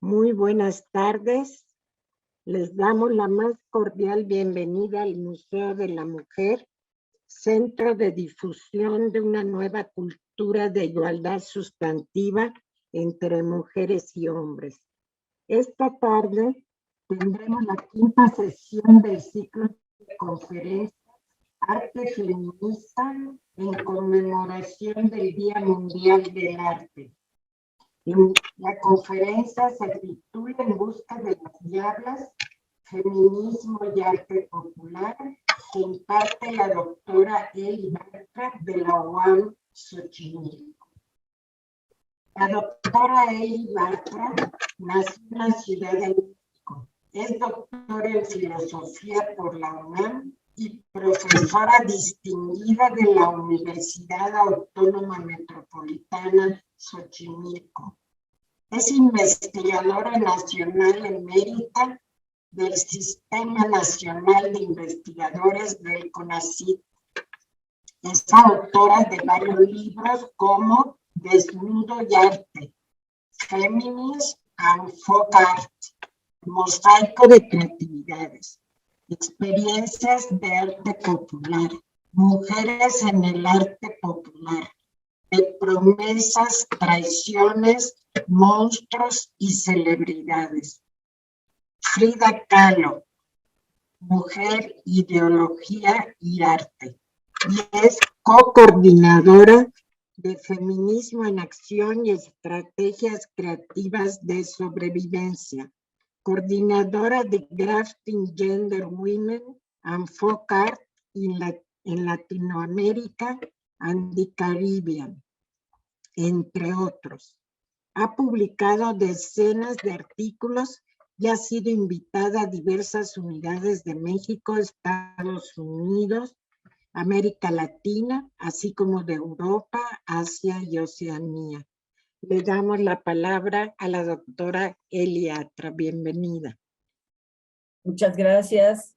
Muy buenas tardes. Les damos la más cordial bienvenida al Museo de la Mujer, centro de difusión de una nueva cultura de igualdad sustantiva entre mujeres y hombres. Esta tarde tendremos la quinta sesión del ciclo de conferencias Arte Feminista en conmemoración del Día Mundial del Arte. La conferencia se titula En busca de las diablas, feminismo y arte popular, que imparte la doctora Eli Bartra de la UAM Xochimilco. La doctora Eli Bartra nació en la Ciudad de México. Es doctora en filosofía por la UNAM y profesora distinguida de la Universidad Autónoma Metropolitana Xochimilco. Es investigadora nacional emérita del Sistema Nacional de Investigadores del CONACYT. Es autora de varios libros como Desnudo y Arte, Feminism and Folk Art, Mosaico de Creatividades, Experiencias de Arte Popular, Mujeres en el Arte Popular, de Promesas, Traiciones, Monstruos y Celebridades. Frida Kahlo, Mujer, Ideología y Arte. Y es co-coordinadora de Feminismo en Acción y Estrategias Creativas de Sobrevivencia. Coordinadora de Grafting Gender Women and Folk Art en Latinoamérica and the Caribbean, entre otros. Ha publicado decenas de artículos y ha sido invitada a diversas unidades de México, Estados Unidos, América Latina, así como de Europa, Asia y Oceanía. Le damos la palabra a la doctora Eli Bartra. Bienvenida. Muchas gracias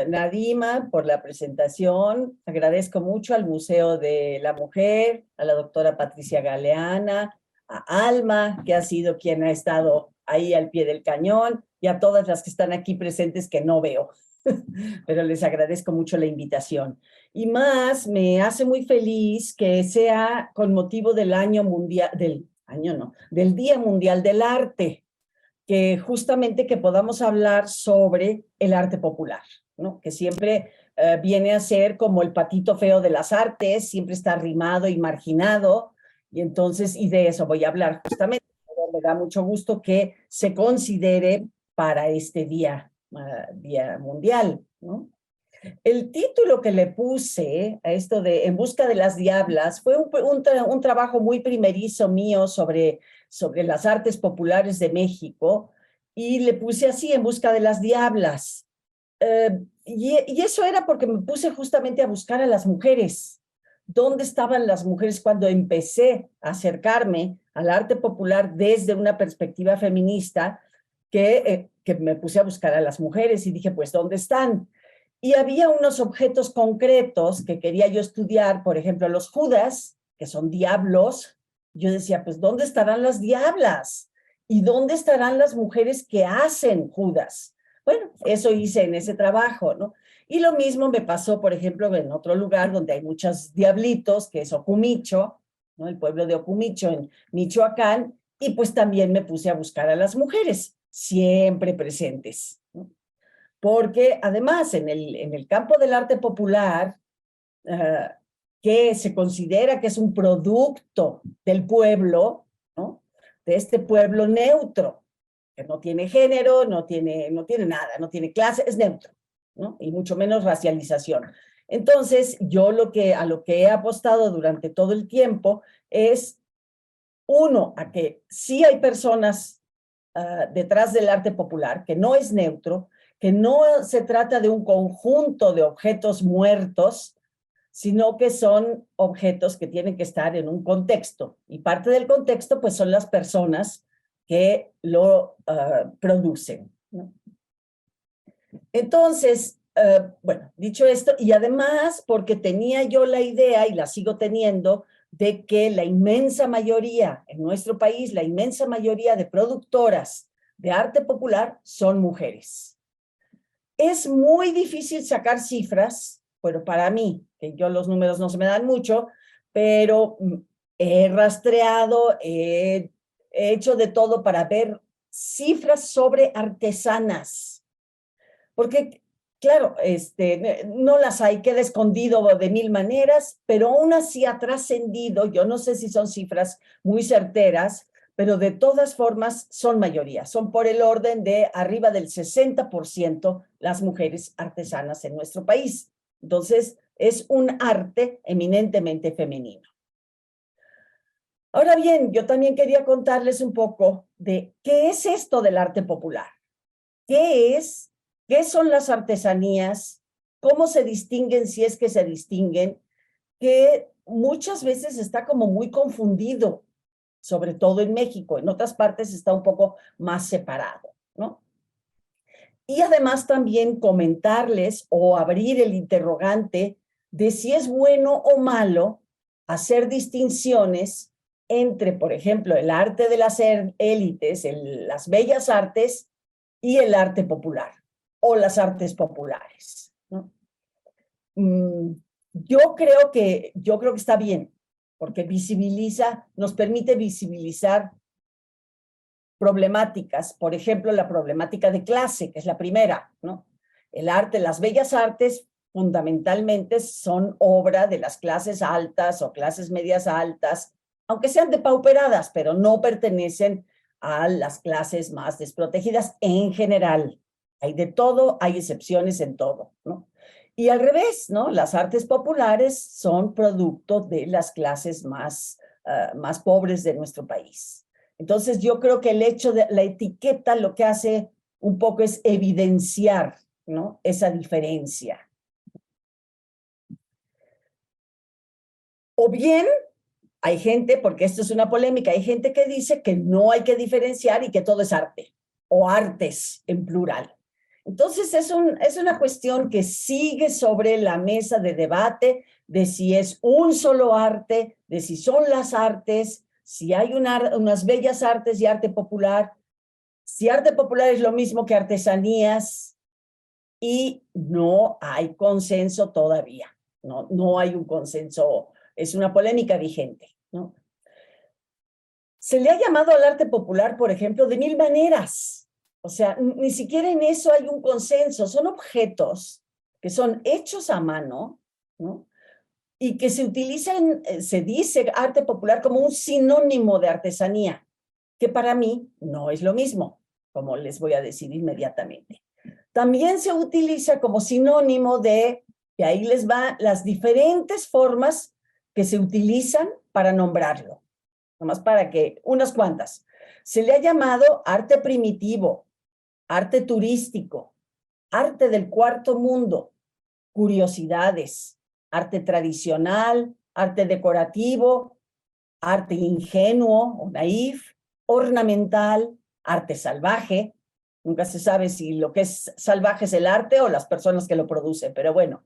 Nadima por la presentación. Agradezco mucho al Museo de la Mujer, a la doctora Patricia Galeana, a Alma, que ha sido quien ha estado ahí al pie del cañón, y a todas las que están aquí presentes que no veo, pero les agradezco mucho la invitación. Y más, me hace muy feliz que sea con motivo del del Día Mundial del Arte, que justamente que podamos hablar sobre el arte popular, ¿no? Que siempre viene a ser como el patito feo de las artes, siempre está arrimado y marginado, y entonces, y de eso voy a hablar justamente. Me da mucho gusto que se considere para este día mundial, ¿no? El título que le puse a esto de En busca de las diablas fue un trabajo muy primerizo mío sobre las artes populares de México, y le puse así, En busca de las diablas. Y eso era porque me puse justamente a buscar a las mujeres. ¿Dónde estaban las mujeres cuando empecé a acercarme al arte popular desde una perspectiva feminista? Que me puse a buscar a las mujeres y dije, pues, ¿dónde están? Y había unos objetos concretos que quería yo estudiar, por ejemplo, los judas, que son diablos. Yo decía, pues, ¿dónde estarán las diablas? ¿Y dónde estarán las mujeres que hacen judas? Bueno, eso hice en ese trabajo, ¿no? Y lo mismo me pasó, por ejemplo, en otro lugar donde hay muchos diablitos, que es Ocumicho, ¿no? El pueblo de Ocumicho en Michoacán, y pues también me puse a buscar a las mujeres, siempre presentes, ¿no? Porque además en el campo del arte popular, que se considera que es un producto del pueblo, ¿no? De este pueblo neutro, que no tiene género, no tiene nada, no tiene clase, es neutro, ¿no? Y mucho menos racialización. Entonces, yo a lo que he apostado durante todo el tiempo es, uno, a que sí hay personas detrás del arte popular, que no es neutro, que no se trata de un conjunto de objetos muertos, sino que son objetos que tienen que estar en un contexto. Y parte del contexto, pues, son las personas que lo producen, ¿no? Entonces, bueno, dicho esto, y además porque tenía yo la idea, y la sigo teniendo, de que la inmensa mayoría, en nuestro país, la inmensa mayoría de productoras de arte popular son mujeres. Es muy difícil sacar cifras, bueno, para mí, que yo los números no se me dan mucho, pero he rastreado, he hecho de todo para ver cifras sobre artesanas, porque claro, no las hay, queda escondido de mil maneras, pero aún así ha trascendido, yo no sé si son cifras muy certeras, pero de todas formas son mayoría, son por el orden de arriba del 60% las mujeres artesanas en nuestro país. Entonces, es un arte eminentemente femenino. Ahora bien, yo también quería contarles un poco de qué es esto del arte popular. ¿Qué es? ¿Qué son las artesanías? ¿Cómo se distinguen, si es que se distinguen? Que muchas veces está como muy confundido, sobre todo en México. En otras partes está un poco más separado, ¿no? Y además también comentarles o abrir el interrogante de si es bueno o malo hacer distinciones entre, por ejemplo, el arte de las élites, las bellas artes y el arte popular o las artes populares, ¿no? Yo creo que está bien, porque nos permite visibilizar problemáticas, por ejemplo, la problemática de clase, que es la primera, ¿no? El arte, las bellas artes, fundamentalmente son obra de las clases altas o clases medias altas, aunque sean depauperadas, pero no pertenecen a las clases más desprotegidas en general. Hay de todo, hay excepciones en todo, ¿no? Y al revés, ¿no? Las artes populares son producto de las clases más pobres de nuestro país. Entonces yo creo que el hecho de la etiqueta lo que hace un poco es evidenciar, ¿no?, esa diferencia. O bien hay gente, porque esto es una polémica, hay gente que dice que no hay que diferenciar y que todo es arte, o artes en plural. Entonces es una cuestión que sigue sobre la mesa de debate de si es un solo arte, de si son las artes, si hay unas bellas artes y arte popular, si arte popular es lo mismo que artesanías, y no hay consenso todavía, no hay un consenso, es una polémica vigente, ¿no? Se le ha llamado al arte popular, por ejemplo, de mil maneras. O sea, ni siquiera en eso hay un consenso. Son objetos que son hechos a mano, ¿no?, y que se utilizan, se dice arte popular como un sinónimo de artesanía, que para mí no es lo mismo, como les voy a decir inmediatamente. También se utiliza como sinónimo de, y ahí les va las diferentes formas que se utilizan para nombrarlo, nomás para que, unas cuantas. Se le ha llamado arte primitivo, arte turístico, arte del cuarto mundo, curiosidades, arte tradicional, arte decorativo, arte ingenuo o naif, ornamental, arte salvaje. Nunca se sabe si lo que es salvaje es el arte o las personas que lo producen, pero bueno.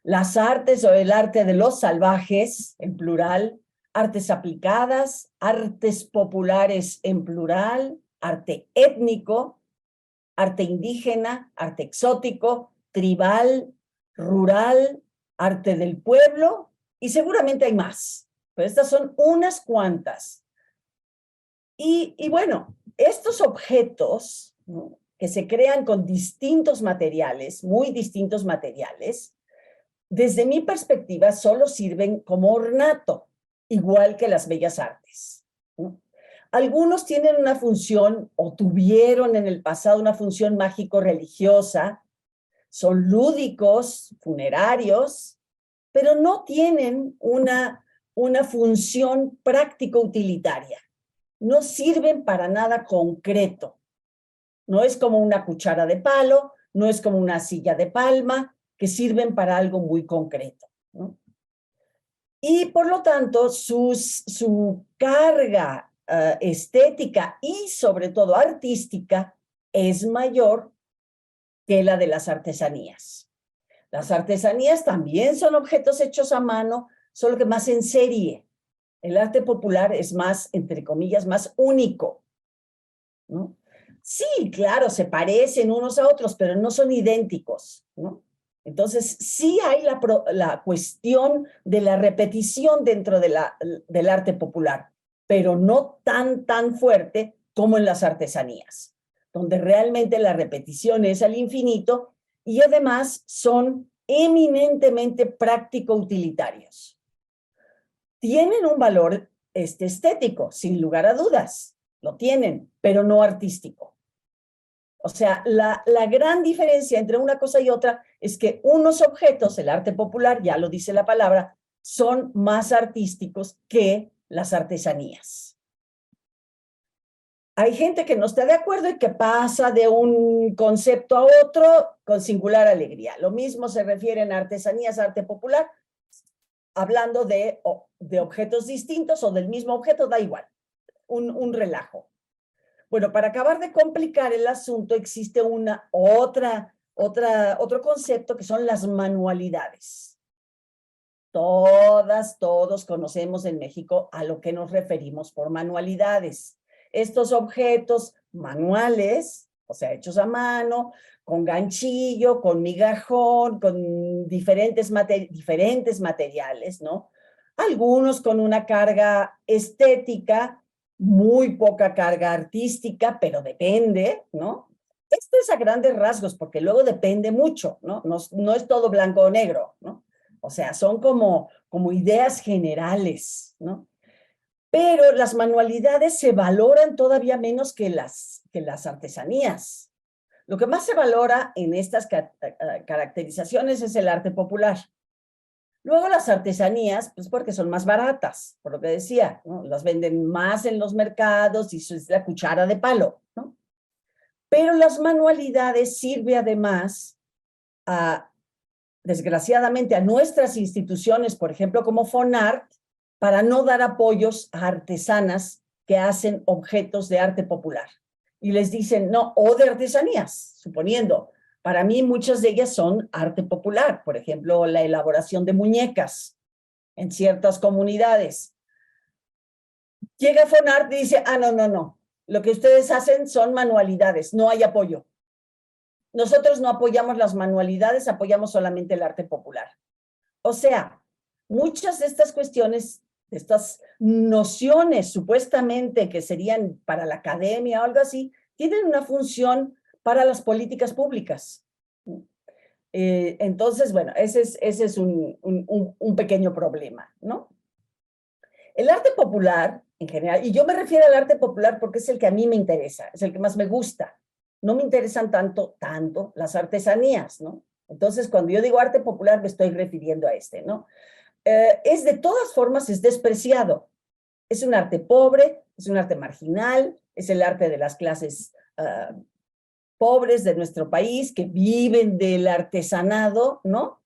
Las artes o el arte de los salvajes, en plural, artes aplicadas, artes populares en plural, arte étnico, arte indígena, arte exótico, tribal, rural, arte del pueblo, y seguramente hay más, pero estas son unas cuantas. Y bueno, estos objetos, ¿no?, que se crean con distintos materiales, muy distintos materiales, desde mi perspectiva solo sirven como ornato, igual que las bellas artes, ¿no? Algunos tienen una función, o tuvieron en el pasado una función mágico-religiosa, son lúdicos, funerarios, pero no tienen una función práctico-utilitaria. No sirven para nada concreto. No es como una cuchara de palo, no es como una silla de palma, que sirven para algo muy concreto, ¿no? Y por lo tanto, su carga estética y sobre todo artística es mayor que la de las artesanías. Las artesanías también son objetos hechos a mano, solo que más en serie. El arte popular es más, entre comillas, más único, ¿no? Sí, claro, se parecen unos a otros, pero no son idénticos, ¿no? Entonces, sí hay la cuestión de la repetición dentro del arte popular, pero no tan fuerte como en las artesanías, donde realmente la repetición es al infinito y además son eminentemente práctico-utilitarios. Tienen un valor estético, sin lugar a dudas, lo tienen, pero no artístico. O sea, la gran diferencia entre una cosa y otra es que unos objetos, el arte popular, ya lo dice la palabra, son más artísticos que las artesanías. Hay gente que no está de acuerdo y que pasa de un concepto a otro con singular alegría. Lo mismo se refiere en artesanías, arte popular, hablando de objetos distintos o del mismo objeto, da igual, un relajo. Bueno, para acabar de complicar el asunto, existe otro concepto que son las manualidades. Todos conocemos en México a lo que nos referimos por manualidades. Estos objetos manuales, o sea, hechos a mano, con ganchillo, con migajón, con diferentes materiales, ¿no? Algunos con una carga estética, muy poca carga artística, pero depende, ¿no? Esto es a grandes rasgos, porque luego depende mucho, ¿no? No es todo blanco o negro, ¿no? O sea, son como ideas generales, ¿no? Pero las manualidades se valoran todavía menos que las artesanías. Lo que más se valora en estas caracterizaciones es el arte popular. Luego las artesanías, pues porque son más baratas, por lo que decía, ¿no? Las venden más en los mercados y eso es la cuchara de palo, ¿no? Pero las manualidades sirve además desgraciadamente a nuestras instituciones, por ejemplo, como FONART, para no dar apoyos a artesanas que hacen objetos de arte popular. Y les dicen, no, o de artesanías, suponiendo. Para mí muchas de ellas son arte popular, por ejemplo, la elaboración de muñecas en ciertas comunidades. Llega FONART y dice, no, lo que ustedes hacen son manualidades, no hay apoyo. Nosotros no apoyamos las manualidades, apoyamos solamente el arte popular. O sea, muchas de estas cuestiones, estas nociones supuestamente que serían para la academia o algo así, tienen una función para las políticas públicas. Entonces, bueno, ese es un pequeño problema, ¿no? El arte popular, en general, y yo me refiero al arte popular porque es el que a mí me interesa, es el que más me gusta. No me interesan tanto las artesanías, ¿no? Entonces, cuando yo digo arte popular, me estoy refiriendo a ¿no? Es de todas formas, es despreciado. Es un arte pobre, es un arte marginal, es el arte de las clases pobres de nuestro país que viven del artesanado, ¿no?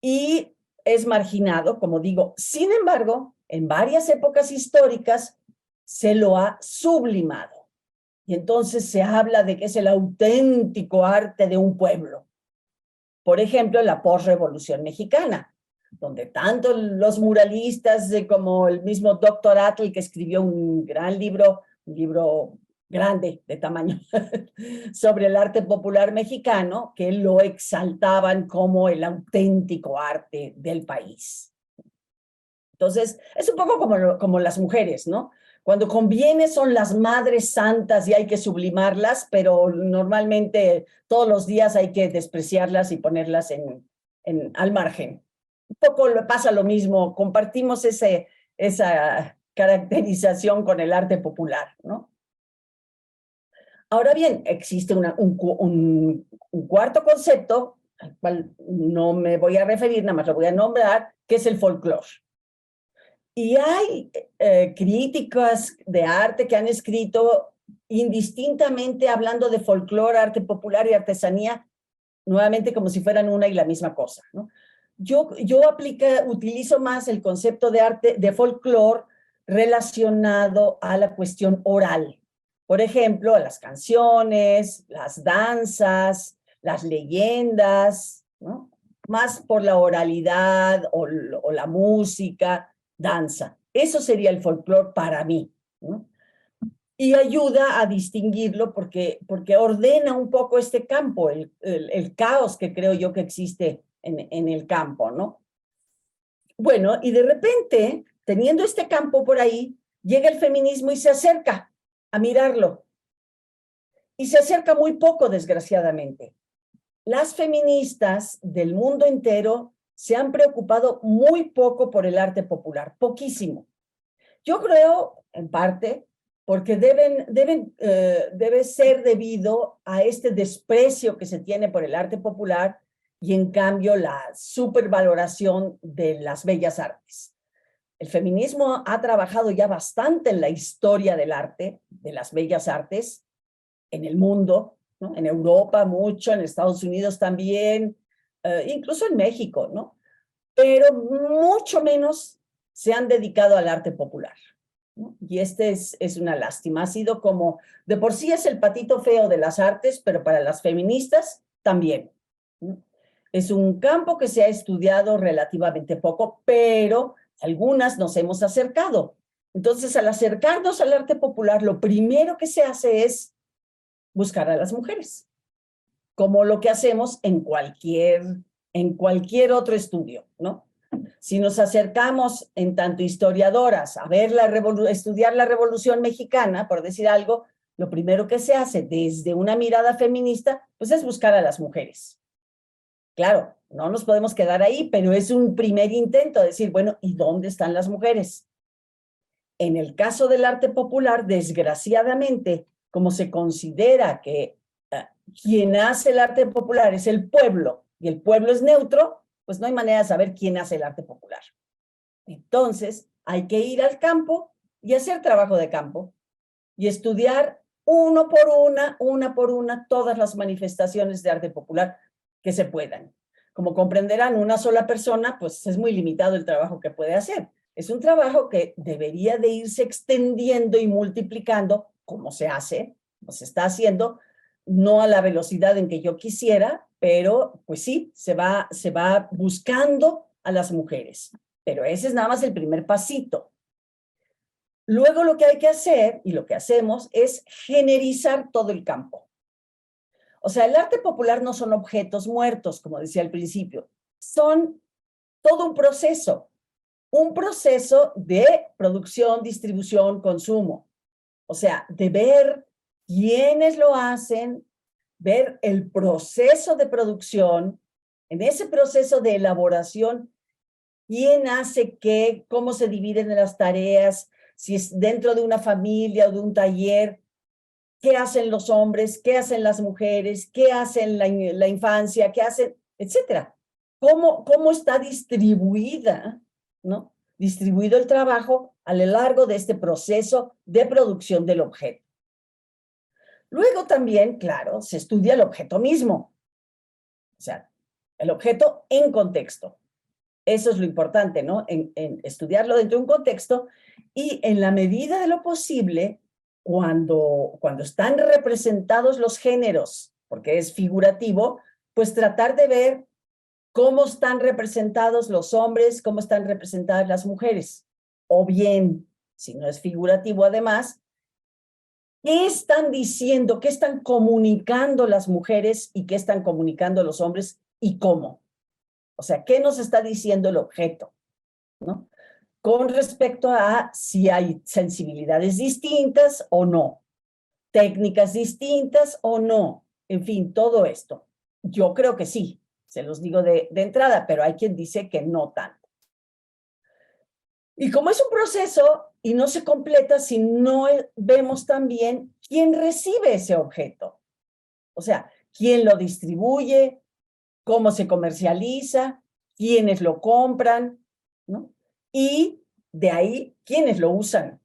Y es marginado, como digo. Sin embargo, en varias épocas históricas se lo ha sublimado. Y entonces se habla de que es el auténtico arte de un pueblo. Por ejemplo, en la posrevolución mexicana, donde tanto los muralistas como el mismo Dr. Atl, que escribió un gran libro, un libro grande de tamaño, sobre el arte popular mexicano, que lo exaltaban como el auténtico arte del país. Entonces, es un poco como las mujeres, ¿no? Cuando conviene son las madres santas y hay que sublimarlas, pero normalmente todos los días hay que despreciarlas y ponerlas al margen. Un poco pasa lo mismo, compartimos esa caracterización con el arte popular, ¿no? Ahora bien, existe un cuarto concepto, al cual no me voy a referir, nada más lo voy a nombrar, que es el folclore. Y hay críticas de arte que han escrito indistintamente hablando de folclore, arte popular y artesanía, nuevamente como si fueran una y la misma cosa, ¿no? Yo utilizo más el concepto de folclore relacionado a la cuestión oral. Por ejemplo, a las canciones, las danzas, las leyendas, ¿no? Más por la oralidad o la música, danza. Eso sería el folclore para mí, ¿no? Y ayuda a distinguirlo porque ordena un poco este campo, el caos que creo yo que existe en el campo, ¿no? Bueno, y de repente, teniendo este campo por ahí, llega el feminismo y se acerca a mirarlo. Y se acerca muy poco, desgraciadamente. Las feministas del mundo entero se han preocupado muy poco por el arte popular, poquísimo. Yo creo, en parte, porque debe ser debido a este desprecio que se tiene por el arte popular y, en cambio, la supervaloración de las bellas artes. El feminismo ha trabajado ya bastante en la historia del arte, de las bellas artes, en el mundo, ¿no? En Europa mucho, en Estados Unidos también, incluso en México, ¿no? Pero mucho menos se han dedicado al arte popular, ¿no? Y es una lástima. Ha sido como, de por sí es el patito feo de las artes, pero para las feministas también, ¿no? Es un campo que se ha estudiado relativamente poco, pero algunas nos hemos acercado. Entonces, al acercarnos al arte popular, lo primero que se hace es buscar a las mujeres, como lo que hacemos en cualquier otro estudio, ¿no? Si nos acercamos en tanto historiadoras a ver estudiar la Revolución Mexicana, por decir algo, lo primero que se hace desde una mirada feminista, pues es buscar a las mujeres. Claro, no nos podemos quedar ahí, pero es un primer intento de decir, bueno, ¿y dónde están las mujeres? En el caso del arte popular, desgraciadamente, como se considera que quien hace el arte popular es el pueblo y el pueblo es neutro, pues no hay manera de saber quién hace el arte popular. Entonces, hay que ir al campo y hacer trabajo de campo y estudiar una por una, todas las manifestaciones de arte popular que se puedan. Como comprenderán, una sola persona, pues es muy limitado el trabajo que puede hacer. Es un trabajo que debería de irse extendiendo y multiplicando, como se hace, como se está haciendo, no a la velocidad en que yo quisiera, pero pues sí, se va buscando a las mujeres. Pero ese es nada más el primer pasito. Luego lo que hay que hacer, y lo que hacemos, es generizar todo el campo. O sea, el arte popular no son objetos muertos, como decía al principio, son todo un proceso de producción, distribución, consumo. O sea, de ver quiénes lo hacen, ver el proceso de producción, en ese proceso de elaboración, quién hace qué, cómo se dividen las tareas, si es dentro de una familia o de un taller, qué hacen los hombres, qué hacen las mujeres, qué hacen la infancia, qué hacen, etcétera. ¿Cómo está distribuida, ¿no? Distribuido el trabajo a lo largo de este proceso de producción del objeto. Luego también, claro, se estudia el objeto mismo. O sea, el objeto en contexto. Eso es lo importante, ¿no? En estudiarlo dentro de un contexto y en la medida de lo posible, cuando están representados los géneros, porque es figurativo, pues tratar de ver cómo están representados los hombres, cómo están representadas las mujeres. O bien, si no es figurativo además, ¿qué están diciendo, qué están comunicando las mujeres y qué están comunicando los hombres y cómo? O sea, ¿qué nos está diciendo el objeto? ¿No? Con respecto a si hay sensibilidades distintas o no, técnicas distintas o no, en fin, todo esto. Yo creo que sí, se los digo de entrada, pero hay quien dice que no tanto. Y como es un proceso y no se completa si no vemos también quién recibe ese objeto. O sea, quién lo distribuye, cómo se comercializa, quiénes lo compran, ¿no? Y de ahí, quiénes lo usan.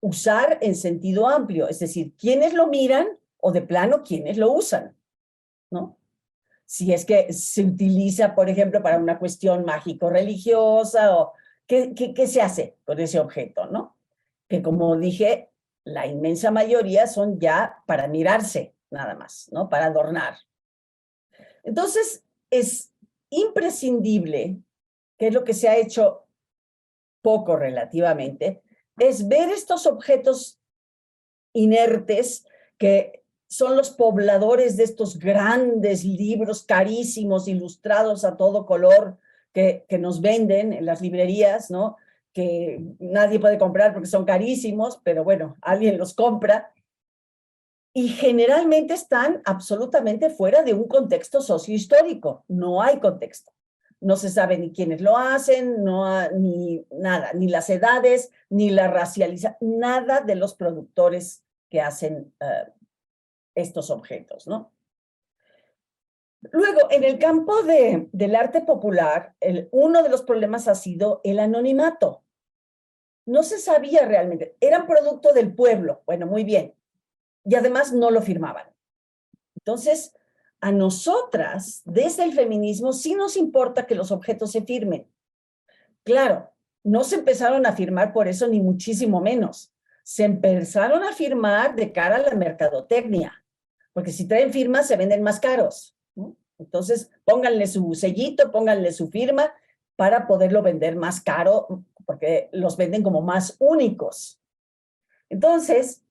Usar en sentido amplio, es decir, quiénes lo miran o de plano quiénes lo usan, ¿no? Si es que se utiliza, por ejemplo, para una cuestión mágico-religiosa o ¿qué se hace con ese objeto, ¿no? Que como dije, la inmensa mayoría son ya para mirarse, nada más, ¿no? Para adornar. Entonces, es imprescindible, que es lo que se ha hecho poco relativamente, es ver estos objetos inertes que son los pobladores de estos grandes libros carísimos, ilustrados a todo color, que nos venden en las librerías, ¿no? Que nadie puede comprar porque son carísimos, pero bueno, alguien los compra. Y generalmente están absolutamente fuera de un contexto sociohistórico. No hay contexto. No se sabe ni quiénes lo hacen, ni nada, ni las edades, ni la racialización, nada de los productores que hacen estos objetos, ¿no? Luego, en el campo del arte popular, uno de los problemas ha sido el anonimato. No se sabía realmente, eran producto del pueblo, bueno, muy bien, y además no lo firmaban. Entonces, a nosotras, desde el feminismo, sí nos importa que los objetos se firmen. Claro, no se empezaron a firmar por eso, ni muchísimo menos. Se empezaron a firmar de cara a la mercadotecnia, porque si traen firmas se venden más caros, ¿no? Entonces, pónganle su sellito, pónganle su firma para poderlo vender más caro, porque los venden como más únicos. Entonces,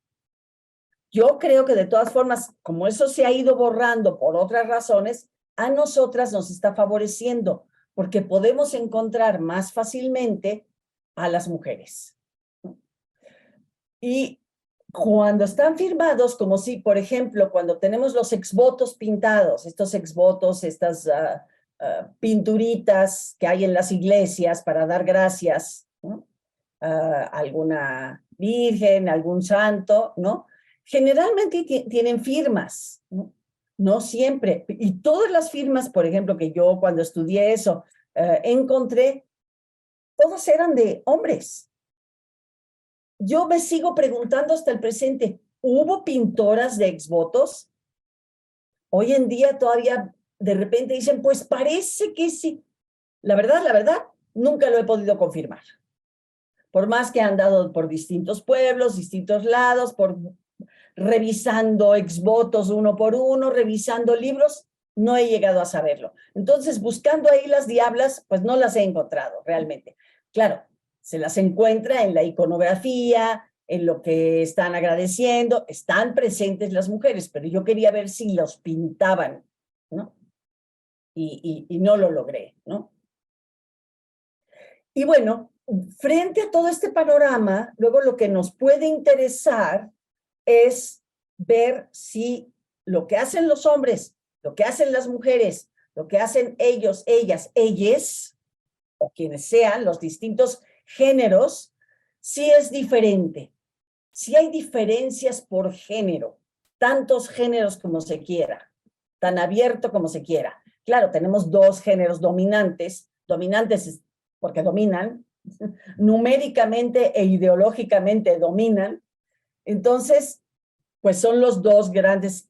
yo creo que de todas formas, como eso se ha ido borrando por otras razones, a nosotras nos está favoreciendo, porque podemos encontrar más fácilmente a las mujeres. Y cuando están firmados, como si, por ejemplo, cuando tenemos los exvotos pintados, estos exvotos, estas pinturitas que hay en las iglesias para dar gracias, ¿no? A alguna virgen, algún santo, ¿no? Generalmente tienen firmas, ¿no? No siempre. Y todas las firmas, por ejemplo, que yo cuando estudié eso, encontré, todas eran de hombres. Yo me sigo preguntando hasta el presente, ¿hubo pintoras de exvotos? Hoy en día todavía de repente dicen, pues parece que sí. La verdad, nunca lo he podido confirmar. Por más que he andado por distintos pueblos, distintos lados, revisando exvotos uno por uno, revisando libros, no he llegado a saberlo. Entonces, buscando ahí las diablas, pues no las he encontrado realmente. Claro, se las encuentra en la iconografía, en lo que están agradeciendo, están presentes las mujeres, pero yo quería ver si los pintaban, ¿no? Y no lo logré, ¿no? Y bueno, frente a todo este panorama, luego lo que nos puede interesar es ver si lo que hacen los hombres, lo que hacen las mujeres, lo que hacen ellos, ellas, ellas, o quienes sean, los distintos géneros, si es diferente, si hay diferencias por género, tantos géneros como se quiera, tan abierto como se quiera. Claro, tenemos dos géneros dominantes porque dominan, numéricamente e ideológicamente dominan. Entonces, pues son los dos grandes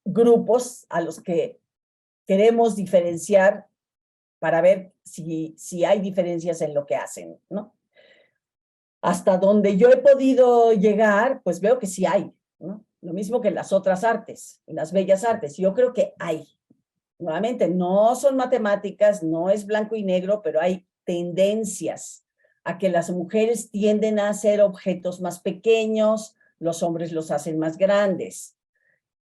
grupos a los que queremos diferenciar para ver si hay diferencias en lo que hacen, ¿no? Hasta donde yo he podido llegar, pues veo que sí hay, ¿no? Lo mismo que en las otras artes, en las bellas artes. Yo creo que hay. Nuevamente, no son matemáticas, no es blanco y negro, pero hay tendencias a que las mujeres tienden a hacer objetos más pequeños, los hombres los hacen más grandes.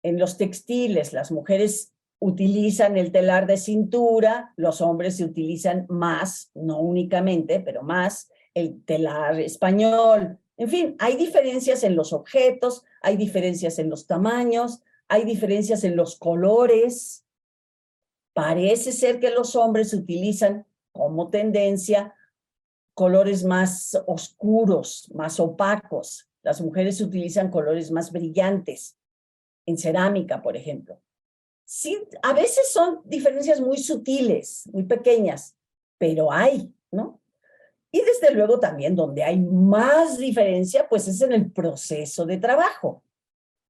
En los textiles, las mujeres utilizan el telar de cintura, los hombres se utilizan más, no únicamente, pero más, el telar español. En fin, hay diferencias en los objetos, hay diferencias en los tamaños, hay diferencias en los colores. Parece ser que los hombres utilizan como tendencia colores más oscuros, más opacos. Las mujeres utilizan colores más brillantes, en cerámica, por ejemplo. Sí, a veces son diferencias muy sutiles, muy pequeñas, pero hay, ¿no? Y desde luego también donde hay más diferencia, pues es en el proceso de trabajo.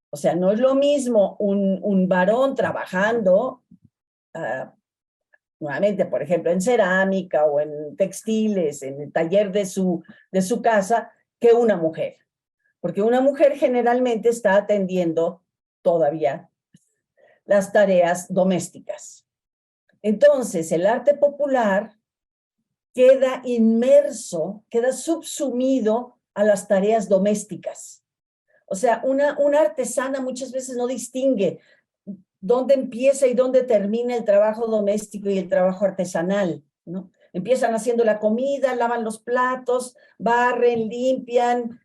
O sea, no es lo mismo un varón trabajando, nuevamente, por ejemplo, en cerámica o en textiles, en el taller de su casa, que una mujer. Porque una mujer generalmente está atendiendo todavía las tareas domésticas. Entonces, el arte popular queda inmerso, queda subsumido a las tareas domésticas. O sea, una artesana muchas veces no distingue dónde empieza y dónde termina el trabajo doméstico y el trabajo artesanal, ¿no? Empiezan haciendo la comida, lavan los platos, barren, limpian,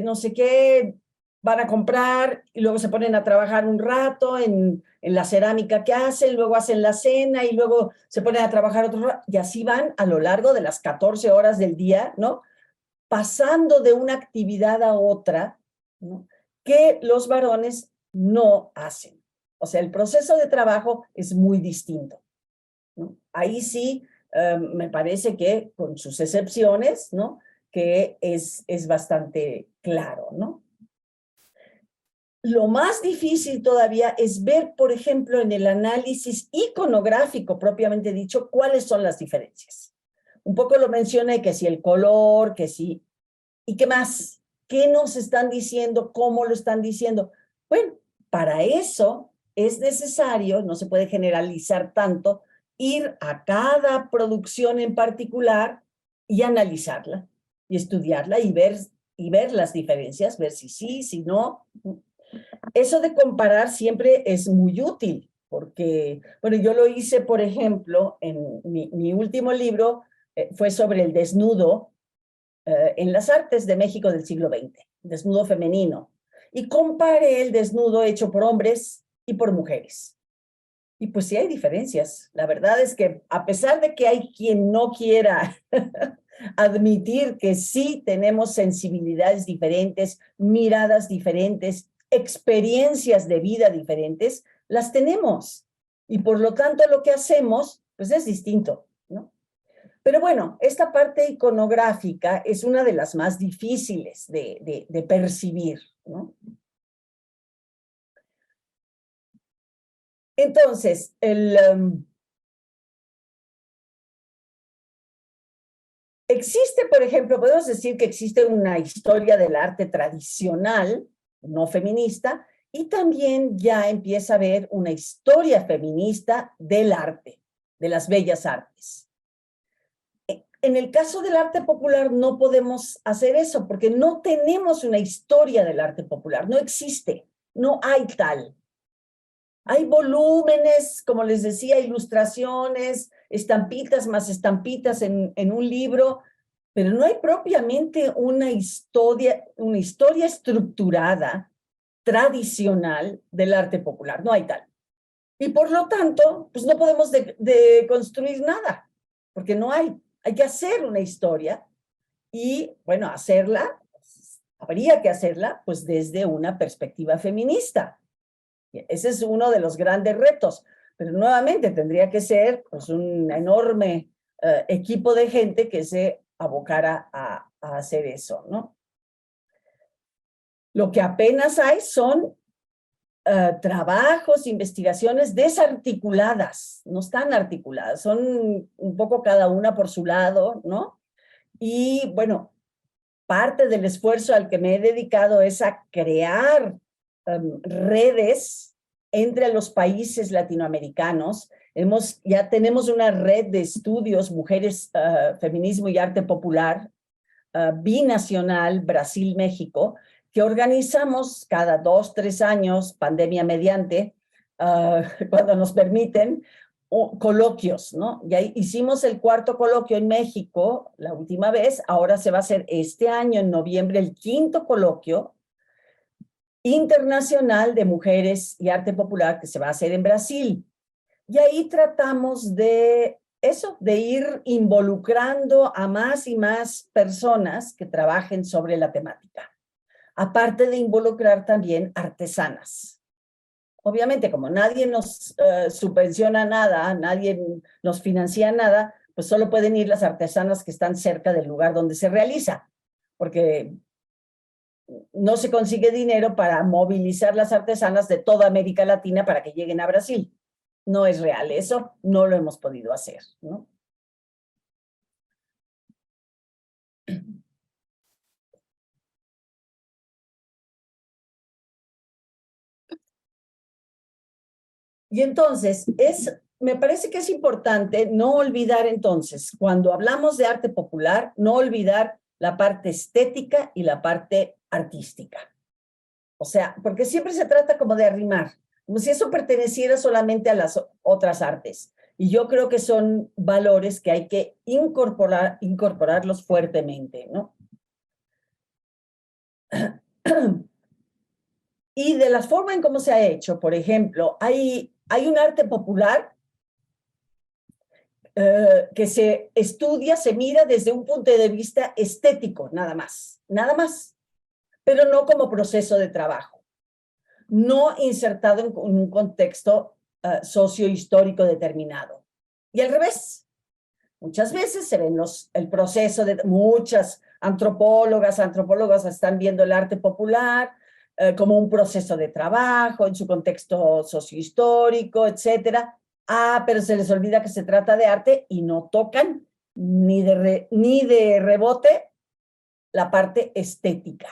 no sé qué, van a comprar y luego se ponen a trabajar un rato en la cerámica que hacen, luego hacen la cena y luego se ponen a trabajar otro rato, y así van a lo largo de las 14 horas del día, ¿no? Pasando de una actividad a otra, ¿no? Que los varones no hacen. O sea, el proceso de trabajo es muy distinto, ¿no? Ahí sí, me parece que con sus excepciones, ¿no? Que es bastante claro, ¿no? Lo más difícil todavía es ver, por ejemplo, en el análisis iconográfico propiamente dicho, cuáles son las diferencias. Un poco lo mencioné, que si el color, que si... ¿Y qué más? ¿Qué nos están diciendo? ¿Cómo lo están diciendo? Bueno, para eso es necesario, no se puede generalizar tanto, ir a cada producción en particular y analizarla, y estudiarla, y ver las diferencias, ver si sí, si no. Eso de comparar siempre es muy útil, porque, bueno, yo lo hice, por ejemplo, en mi último libro, fue sobre el desnudo, en las artes de México del siglo XX, desnudo femenino, y comparé el desnudo hecho por hombres y por mujeres. Y pues sí hay diferencias. La verdad es que a pesar de que hay quien no quiera admitir que sí tenemos sensibilidades diferentes, miradas diferentes, experiencias de vida diferentes, las tenemos. Y por lo tanto lo que hacemos pues es distinto, ¿no? Pero bueno, esta parte iconográfica es una de las más difíciles de percibir, ¿no? Entonces, existe, por ejemplo, podemos decir que existe una historia del arte tradicional, no feminista, y también ya empieza a haber una historia feminista del arte, de las bellas artes. En el caso del arte popular no podemos hacer eso porque no tenemos una historia del arte popular, no existe, no hay tal. Hay volúmenes, como les decía, ilustraciones, estampitas más estampitas en un libro, pero no hay propiamente una historia estructurada, tradicional del arte popular, no hay tal. Y por lo tanto, pues no podemos de construir nada, porque no hay. Hay que hacer una historia y, bueno, hacerla, habría que hacerla, pues desde una perspectiva feminista. Ese es uno de los grandes retos, pero nuevamente tendría que ser pues un enorme equipo de gente que se abocara a hacer eso, ¿no? Lo que apenas hay son trabajos, investigaciones desarticuladas, no están articuladas, son un poco cada una por su lado, ¿no? Y bueno, parte del esfuerzo al que me he dedicado es a crear redes entre los países latinoamericanos. Ya tenemos una red de estudios, Mujeres, Feminismo y Arte Popular, binacional, Brasil-México, que organizamos cada 2, 3 años, pandemia mediante, cuando nos permiten, coloquios, ¿no? Ya hicimos el 4º coloquio en México la última vez, ahora se va a hacer este año, en noviembre, el 5º coloquio internacional de mujeres y arte popular que se va a hacer en Brasil. Y ahí tratamos de eso, de ir involucrando a más y más personas que trabajen sobre la temática. Aparte de involucrar también artesanas. Obviamente, como nadie nos subvenciona nada, nadie nos financia nada, pues solo pueden ir las artesanas que están cerca del lugar donde se realiza, porque no se consigue dinero para movilizar las artesanas de toda América Latina para que lleguen a Brasil. No es real eso, no lo hemos podido hacer, ¿no? Y entonces es me parece que es importante no olvidar entonces, cuando hablamos de arte popular, no olvidar la parte estética y la parte artística. O sea, porque siempre se trata como de arrimar, como si eso perteneciera solamente a las otras artes. Y yo creo que son valores que hay que incorporarlos fuertemente, ¿no? Y de la forma en cómo se ha hecho, por ejemplo, hay un arte popular que se estudia, se mira desde un punto de vista estético, nada más, pero no como proceso de trabajo, no insertado en un contexto sociohistórico determinado. Y al revés, muchas veces se ven el proceso de muchas antropólogos están viendo el arte popular como un proceso de trabajo en su contexto sociohistórico, etcétera. Pero se les olvida que se trata de arte y no tocan ni de rebote la parte estética.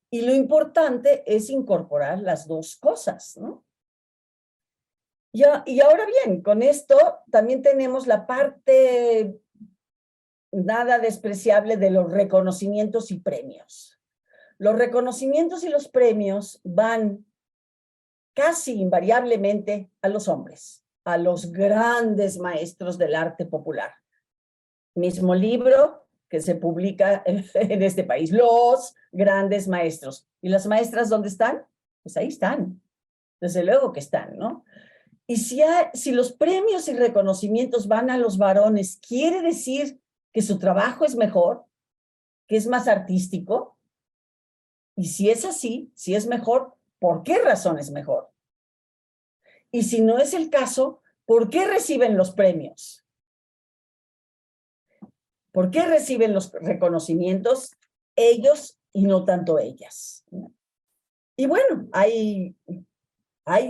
Y lo importante es incorporar las dos cosas, ¿no? Y ahora bien, con esto también tenemos la parte nada despreciable de los reconocimientos y premios. Los reconocimientos y los premios van casi invariablemente a los hombres, a los grandes maestros del arte popular. Mismo libro que se publica en este país, los grandes maestros. ¿Y las maestras dónde están? Pues ahí están, desde luego que están, ¿no? Y si los premios y reconocimientos van a los varones, ¿quiere decir que su trabajo es mejor, que es más artístico? Y si es así, si es mejor, ¿por qué razón es mejor? Y si no es el caso, ¿por qué reciben los premios? ¿Por qué reciben los reconocimientos ellos y no tanto ellas? Y bueno, hay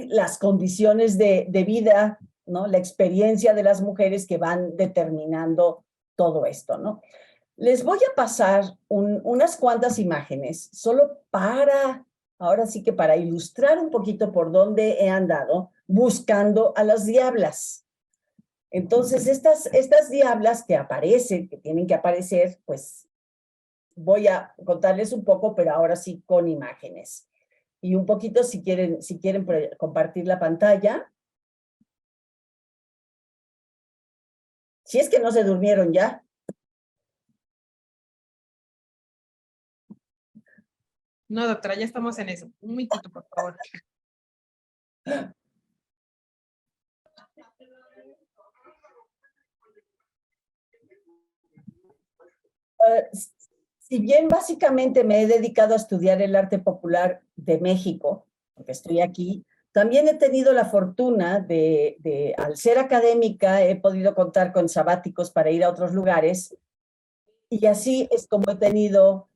las condiciones de vida, ¿no? La experiencia de las mujeres que van determinando todo esto, ¿no? Les voy a pasar unas cuantas imágenes, solo ahora sí que para ilustrar un poquito por dónde he andado buscando a las diablas. Entonces, estas diablas que aparecen, que tienen que aparecer, pues voy a contarles un poco, pero ahora sí con imágenes. Y un poquito, si quieren compartir la pantalla. Si es que no se durmieron ya. No, doctora, ya estamos en eso. Un momentito, por favor. Si bien básicamente me he dedicado a estudiar el arte popular de México, porque estoy aquí, también he tenido la fortuna al ser académica, he podido contar con sabáticos para ir a otros lugares, y así es como he tenido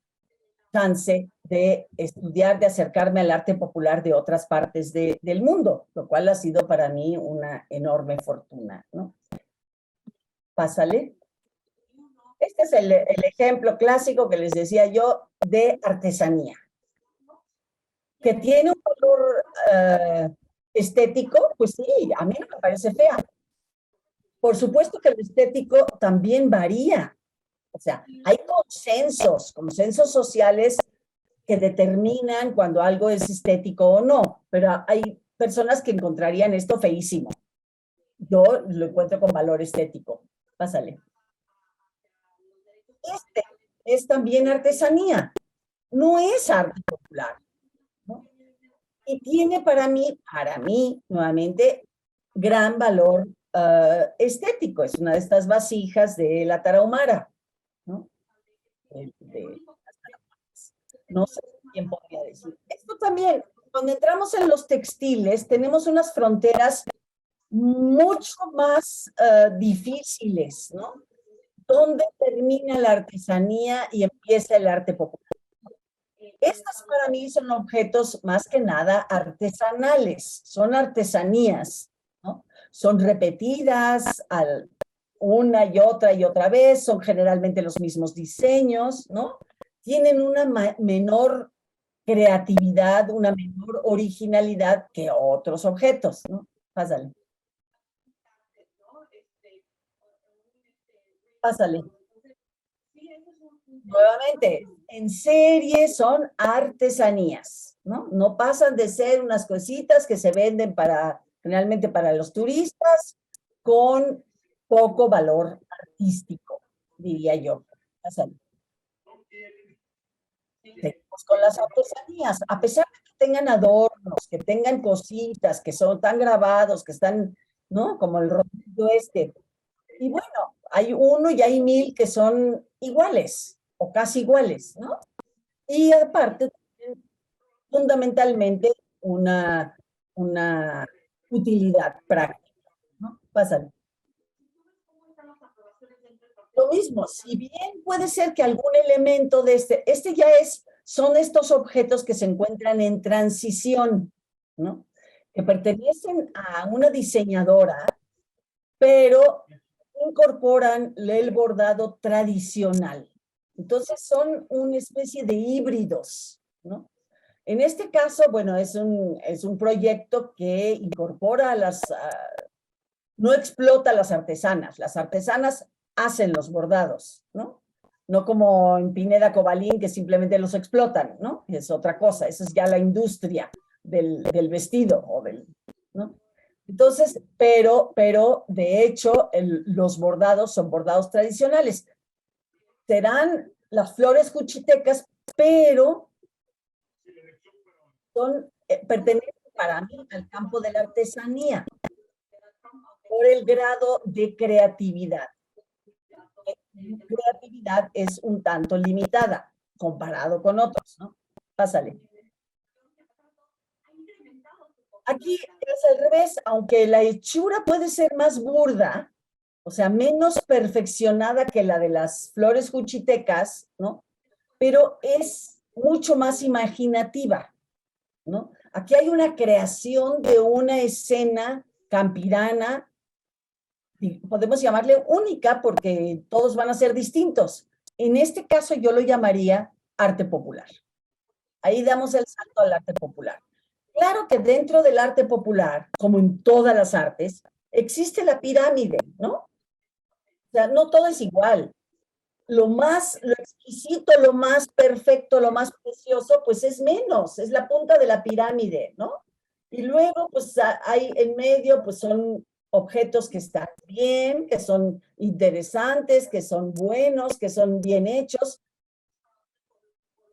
chance de estudiar, de acercarme al arte popular de otras partes del mundo, lo cual ha sido para mí una enorme fortuna, ¿no? Pásale. Este es el ejemplo clásico que les decía yo de artesanía, que tiene un valor estético, pues sí, a mí no me parece fea. Por supuesto que lo estético también varía. O sea, hay consensos sociales que determinan cuando algo es estético o no, pero hay personas que encontrarían esto feísimo. Yo lo encuentro con valor estético. Pásale. Este es también artesanía, no es arte popular, ¿no? Y tiene para mí, nuevamente, gran valor estético. Es una de estas vasijas de la Tarahumara, ¿no? No sé quién podría decir. Esto también, cuando entramos en los textiles, tenemos unas fronteras mucho más difíciles, ¿no? ¿Dónde termina la artesanía y empieza el arte popular? Estas para mí son objetos más que nada artesanales, son artesanías, ¿no? Son repetidas una y otra vez, son generalmente los mismos diseños, ¿no? Tienen una menor creatividad, una menor originalidad que otros objetos, ¿no? Pásale. Pásale. Nuevamente, en serie son artesanías, ¿no? No pasan de ser unas cositas que se venden generalmente para los turistas, con poco valor artístico, diría yo. Pásale. Seguimos con las artesanías, a pesar de que tengan adornos, que tengan cositas, que son tan grabados, que están, ¿no? Como el rodillo este. Y bueno, hay uno y hay 1000 que son iguales o casi iguales, ¿no? Y aparte, fundamentalmente, una utilidad práctica, ¿no? Pásale. Lo mismo, si bien puede ser que algún elemento de este ya son estos objetos que se encuentran en transición, ¿no? Que pertenecen a una diseñadora, pero incorporan el bordado tradicional. Entonces son una especie de híbridos, ¿no? En este caso, bueno, es un proyecto que incorpora no explota a las artesanas hacen los bordados, ¿no? No como en Pineda Cobalín, que simplemente los explotan, ¿no? Es otra cosa, esa es ya la industria del vestido, ¿no? Entonces, pero de hecho, los bordados son bordados tradicionales. Serán las flores cuchitecas, pero pertenecen para mí al campo de la artesanía, por el grado de creatividad. La creatividad es un tanto limitada comparado con otros, ¿no? Pásale. Aquí es al revés, aunque la hechura puede ser más burda, o sea, menos perfeccionada que la de las flores cuchitecas, ¿no? Pero es mucho más imaginativa, ¿no? Aquí hay una creación de una escena campirana, podemos llamarle única porque todos van a ser distintos. En este caso yo lo llamaría arte popular. Ahí damos el salto al arte popular. Claro que dentro del arte popular, como en todas las artes, existe la pirámide, ¿no? O sea, no todo es igual. Lo exquisito, lo más perfecto, lo más precioso, pues es menos, es la punta de la pirámide, ¿no? Y luego, pues hay en medio, pues son objetos que están bien, que son interesantes, que son buenos, que son bien hechos.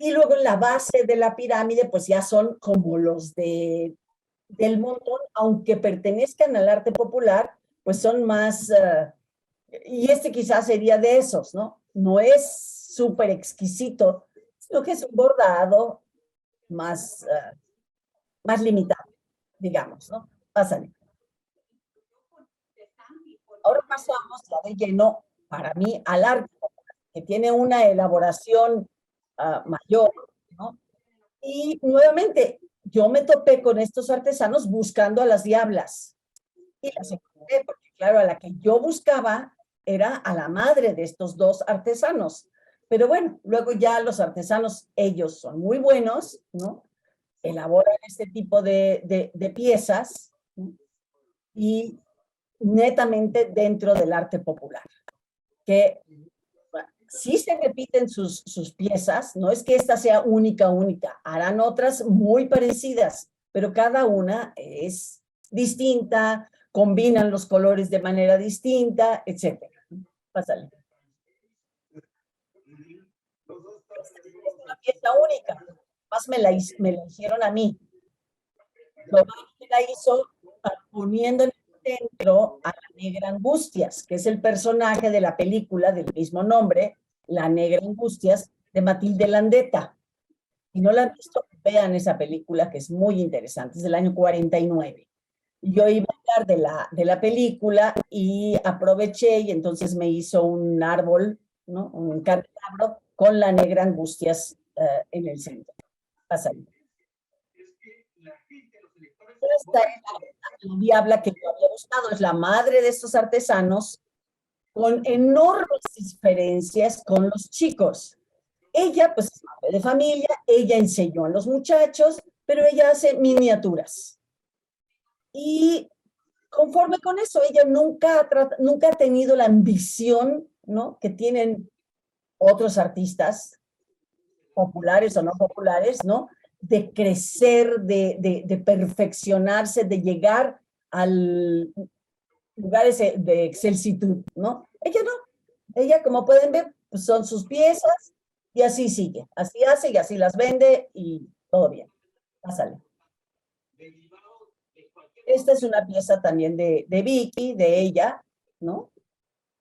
Y luego en la base de la pirámide, pues ya son como los del montón, aunque pertenezcan al arte popular, pues son más, y este quizás sería de esos, ¿no? No es súper exquisito, sino que es un bordado más, más limitado, digamos, ¿no? Pásale. Ahora pasamos ya de lleno, para mí, al arte popular, que tiene una elaboración mayor, ¿no? Y nuevamente, yo me topé con estos artesanos buscando a las diablas. Y las encontré, porque claro, a la que yo buscaba era a la madre de estos dos artesanos. Pero bueno, luego ya los artesanos, ellos son muy buenos, ¿no? Elaboran este tipo de piezas, ¿no? Y netamente dentro del arte popular, que sí se repiten sus piezas, no es que esta sea única, harán otras muy parecidas, pero cada una es distinta, combinan los colores de manera distinta, etc. Pásale. Esta es una pieza única, más me la hicieron a mí. Me la hizo poniendo en el centro a la Negra Angustias, que es el personaje de la película del mismo nombre, La Negra Angustias, de Matilde Landeta. Si no la han visto, vean esa película que es muy interesante, es del año 49. Yo iba a hablar de la película y aproveché y entonces me hizo un árbol, ¿no? Un candelabro con La Negra Angustias en el centro. Pasa ahí. Esta es la diabla que yo había buscado, es la madre de estos artesanos, con enormes diferencias con los chicos. Ella, pues, es madre de familia, ella enseñó a los muchachos, pero ella hace miniaturas. Y conforme con eso, ella nunca ha tenido la ambición ¿no? Que tienen otros artistas, populares o no populares, ¿no? De crecer, de perfeccionarse, de llegar al lugares de excelsitud, ¿no? Ella no. Ella, como pueden ver, pues son sus piezas y así sigue. Así hace y así las vende y todo bien. Pásale. Esta es una pieza también de Vicky, de ella, ¿no?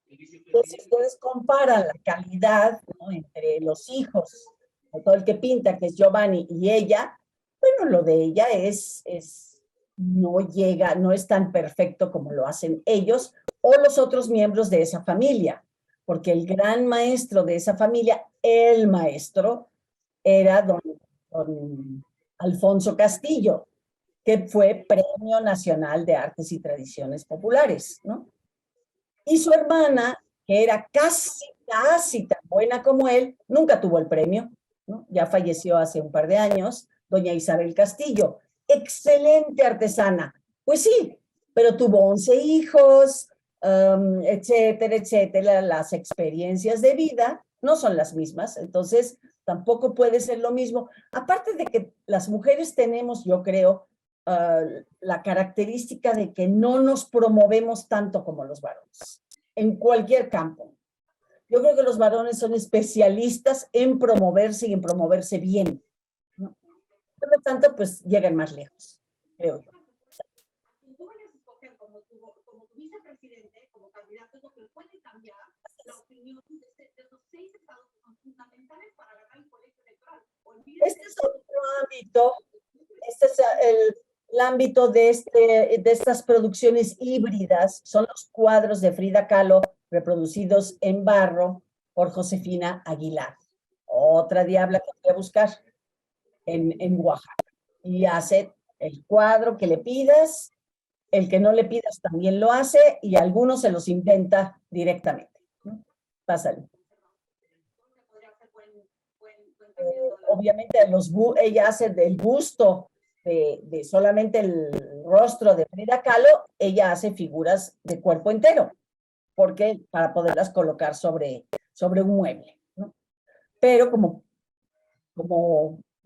Entonces, ustedes comparan la calidad, ¿no?, entre los hijos, de todo el que pinta, que es Giovanni, y ella. Bueno, lo de ella no llega, no es tan perfecto como lo hacen ellos o los otros miembros de esa familia, porque el gran maestro de esa familia, el maestro, era don Alfonso Castillo, que fue Premio Nacional de Artes y Tradiciones Populares, ¿no? Y su hermana, que era casi tan buena como él, nunca tuvo el premio, ¿no? Ya falleció hace un par de años, doña Isabel Castillo, excelente artesana. Pues sí, pero tuvo 11 hijos, etcétera, etcétera. Las experiencias de vida no son las mismas, entonces tampoco puede ser lo mismo. Aparte de que las mujeres tenemos, yo creo, la característica de que no nos promovemos tanto como los varones, en cualquier campo. Yo creo que los varones son especialistas en promoverse y en promoverse bien, ¿no? Por lo tanto, pues llegan más lejos, creo yo. Tú vayas a escoger como tu vicepresidente, como candidato, lo que puede cambiar la opinión de los 6 estados que son fundamentales para ganar el colegio electoral. Este es otro ámbito, este es el ámbito de estas producciones híbridas, son los cuadros de Frida Kahlo reproducidos en barro por Josefina Aguilar, otra diabla que voy a buscar en Oaxaca. Y hace el cuadro que le pidas, el que no le pidas también lo hace, y algunos se los inventa directamente, ¿no? Pásale. Obviamente ella hace del busto de solamente el rostro de Frida Kahlo, ella hace figuras de cuerpo entero, porque para poderlas colocar sobre un mueble, ¿no? Pero como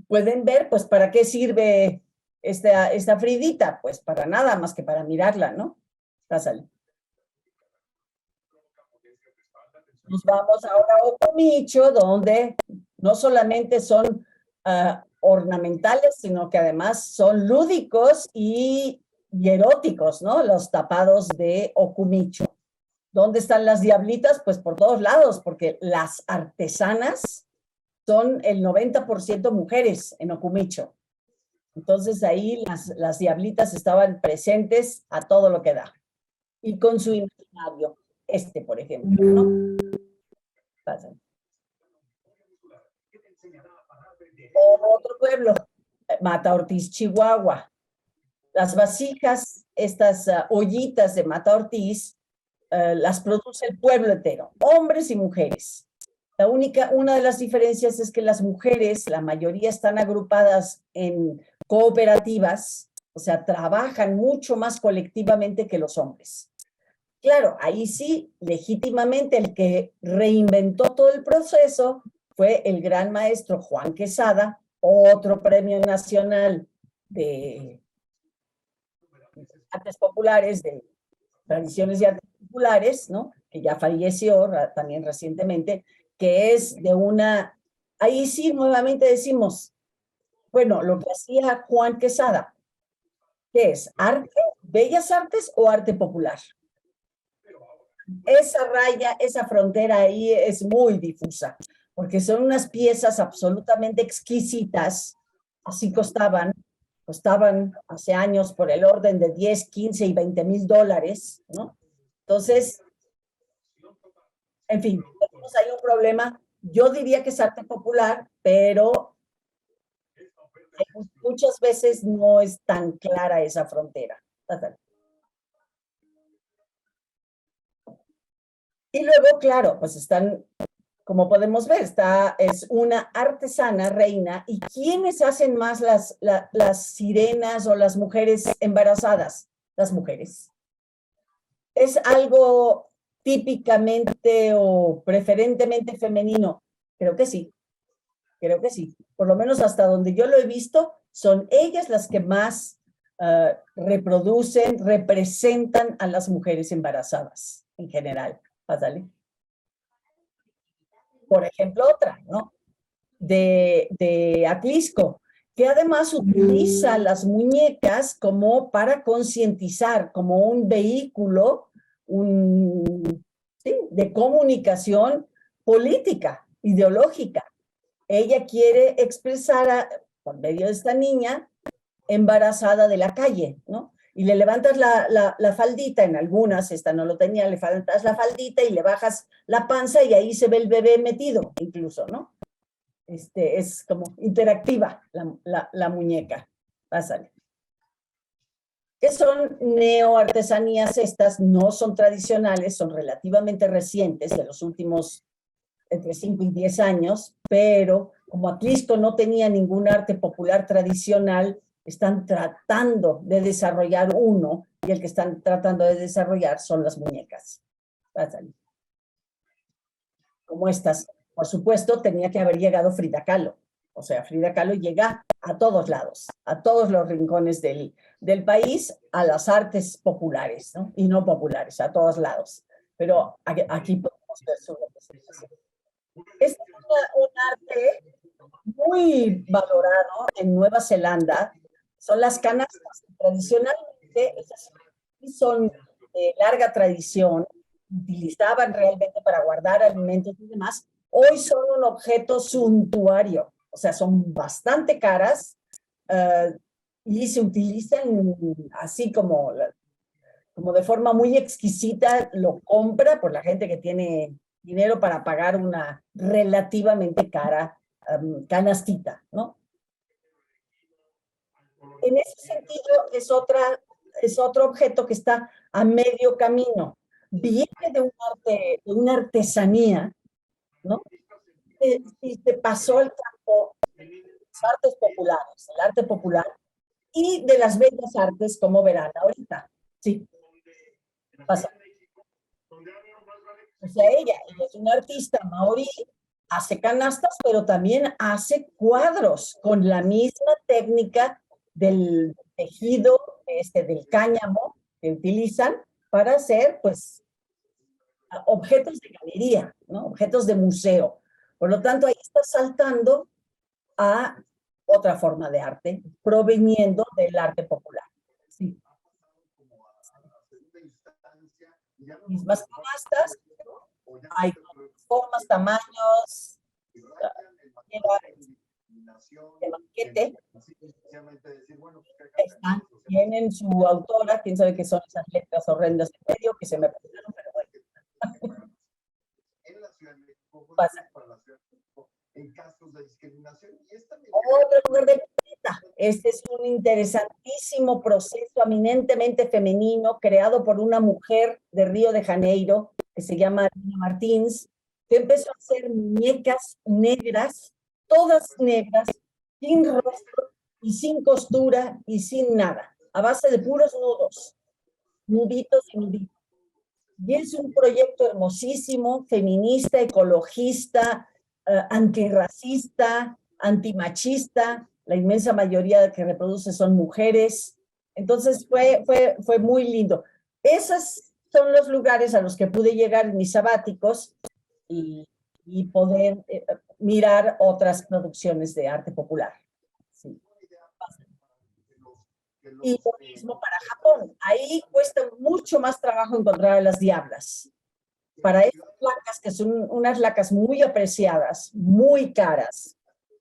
pueden ver, pues ¿para qué sirve esta Fridita? Pues para nada más que para mirarla, ¿no? Pásale. Nos vamos ahora a Ocomicho, donde no solamente son ornamentales, sino que además son lúdicos y eróticos, ¿no? Los tapados de Ocomicho. ¿Dónde están las diablitas? Pues por todos lados, porque las artesanas son el 90% mujeres en Ocomicho. Entonces ahí las diablitas estaban presentes a todo lo que da. Y con su imaginario, por ejemplo, ¿no? Pasan. Otro pueblo, Mata Ortiz, Chihuahua. Las vasijas, estas ollitas de Mata Ortiz, las produce el pueblo entero, hombres y mujeres. Una de las diferencias es que las mujeres, la mayoría están agrupadas en cooperativas, o sea, trabajan mucho más colectivamente que los hombres. Claro, ahí sí, legítimamente el que reinventó todo el proceso fue el gran maestro Juan Quesada, otro premio nacional de artes populares, de tradiciones y artes populares, ¿no? Que ya falleció también recientemente, que es de ahí sí nuevamente decimos, bueno, lo que hacía Juan Quesada, ¿qué es? ¿Arte, bellas artes o arte popular? Esa raya, esa frontera ahí es muy difusa, porque son unas piezas absolutamente exquisitas, así costaban hace años por el orden de 10, 15 y 20 mil dólares, ¿no? Entonces, en fin, tenemos ahí un problema. Yo diría que es arte popular, pero muchas veces no es tan clara esa frontera. Y luego, claro, pues están, como podemos ver, es una artesana reina. ¿Y quiénes hacen más las sirenas o las mujeres embarazadas? Las mujeres. Es algo típicamente o preferentemente femenino? Creo que sí, creo que sí. Por lo menos hasta donde yo lo he visto, son ellas las que más reproducen, representan a las mujeres embarazadas en general. Pásale. Por ejemplo, otra, ¿no? De Atlisco, que además utiliza las muñecas como para concientizar, como un vehículo ¿sí? de comunicación política, ideológica. Ella quiere expresar por medio de esta niña embarazada de la calle, ¿no? Y le levantas la faldita, en algunas, esta no lo tenía, le levantas la faldita y le bajas la panza y ahí se ve el bebé metido, incluso, ¿no? Es como interactiva la muñeca. Pásale. ¿Qué son neoartesanías estas? No son tradicionales, son relativamente recientes, de los últimos entre 5 y 10 años, pero como Atlisco no tenía ningún arte popular tradicional, están tratando de desarrollar uno, y el que están tratando de desarrollar son las muñecas. Pásale. Como estas. Por supuesto, tenía que haber llegado Frida Kahlo. O sea, Frida Kahlo llega a todos lados, a todos los rincones del país, a las artes populares, ¿no? Y no populares, a todos lados. Pero aquí podemos ver su representación. Este es un arte muy valorado en Nueva Zelanda. Son las canastas. Tradicionalmente, esas son de larga tradición, utilizaban realmente para guardar alimentos y demás. Hoy son un objeto suntuario, o sea, son bastante caras y se utilizan así como de forma muy exquisita, lo compra por la gente que tiene dinero para pagar una relativamente cara canastita, ¿no? En ese sentido, es otro objeto que está a medio camino. Viene de una artesanía, ¿no? Y se pasó al campo de las artes populares, el arte popular, y de las bellas artes, como verán ahorita. Sí, pasa. O sea, ella es una artista maorí, hace canastas, pero también hace cuadros con la misma técnica del tejido, del cáñamo que utilizan para hacer, pues, objetos de galería, ¿no? Objetos de museo. Por lo tanto, ahí está saltando a otra forma de arte, proveniendo del arte popular. Sí. Mismas canastas, hay formas, tamaños, de banquete. Están, tienen su autora, quién sabe qué son esas letras horrendas en medio que se me perdieron, pero bueno. Pasa. En casos de discriminación. Otro lugar del planeta. Este es un interesantísimo proceso eminentemente femenino creado por una mujer de Río de Janeiro que se llama Dina Martins, que empezó a hacer muñecas negras, todas negras, sin rostro y sin costura y sin nada, a base de puros nudos, nuditos y nuditos. Y es un proyecto hermosísimo, feminista, ecologista, antirracista, antimachista. La inmensa mayoría que reproduce son mujeres. Entonces fue muy lindo. Esos son los lugares a los que pude llegar en mis sabáticos y poder mirar otras producciones de arte popular. Sí. Y lo mismo para Japón. Ahí cuesta mucho más trabajo encontrar a las diablas. Para esas placas, que son unas lacas muy apreciadas, muy caras,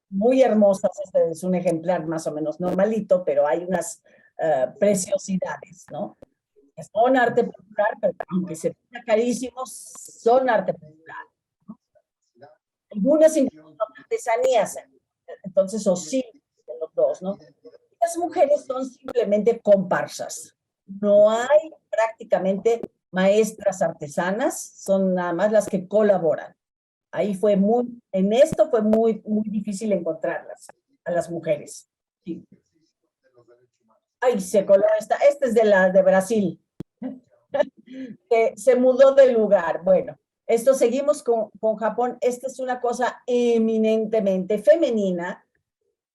muy hermosas, este es un ejemplar más o menos normalito, pero hay unas preciosidades, ¿no? Son arte popular, pero aunque se vean carísimos, son arte popular, ¿no? Algunas incluso son artesanías, entonces oscilan los dos, ¿no? Las mujeres son simplemente comparsas. No hay prácticamente maestras artesanas, son nada más las que colaboran. Ahí en esto fue muy difícil encontrarlas, a las mujeres. Sí. Ay, se coló esta es de Brasil. que se mudó de lugar. Bueno, esto seguimos con Japón. Esta es una cosa eminentemente femenina,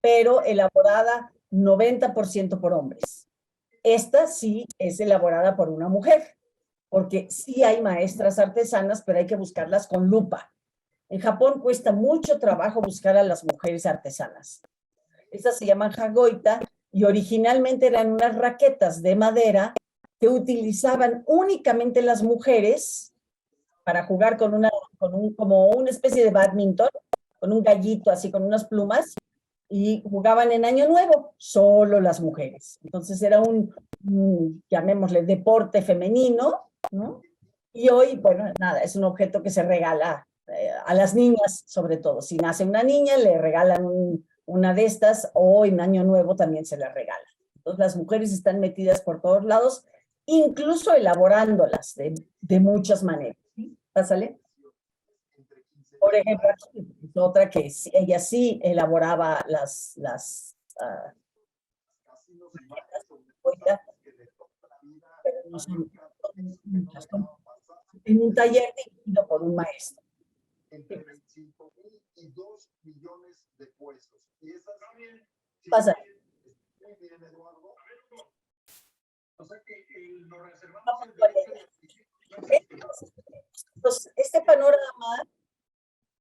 pero elaborada 90% por hombres. Esta sí es elaborada por una mujer, porque sí hay maestras artesanas, pero hay que buscarlas con lupa. En Japón cuesta mucho trabajo buscar a las mujeres artesanas. Estas se llaman hagoita y originalmente eran unas raquetas de madera que utilizaban únicamente las mujeres para jugar como una especie de badminton, con un gallito así, con unas plumas, y jugaban en Año Nuevo, solo las mujeres. Entonces era llamémosle, deporte femenino, ¿no? Y hoy, bueno, nada, es un objeto que se regala a las niñas, sobre todo. Si nace una niña, le regalan una de estas, o en Año Nuevo también se la regala. Entonces las mujeres están metidas por todos lados, incluso elaborándolas de muchas maneras. ¿Sí? Pásale. Por ejemplo, aquí es otra que ella sí elaboraba pero no son muchas, en un taller dirigido por un maestro. Entre 25,000 y 2 millones de puestos. Y esas Pasa. Muy bien, Eduardo. O sea que nos reservamos el derecho. Entonces, este panorama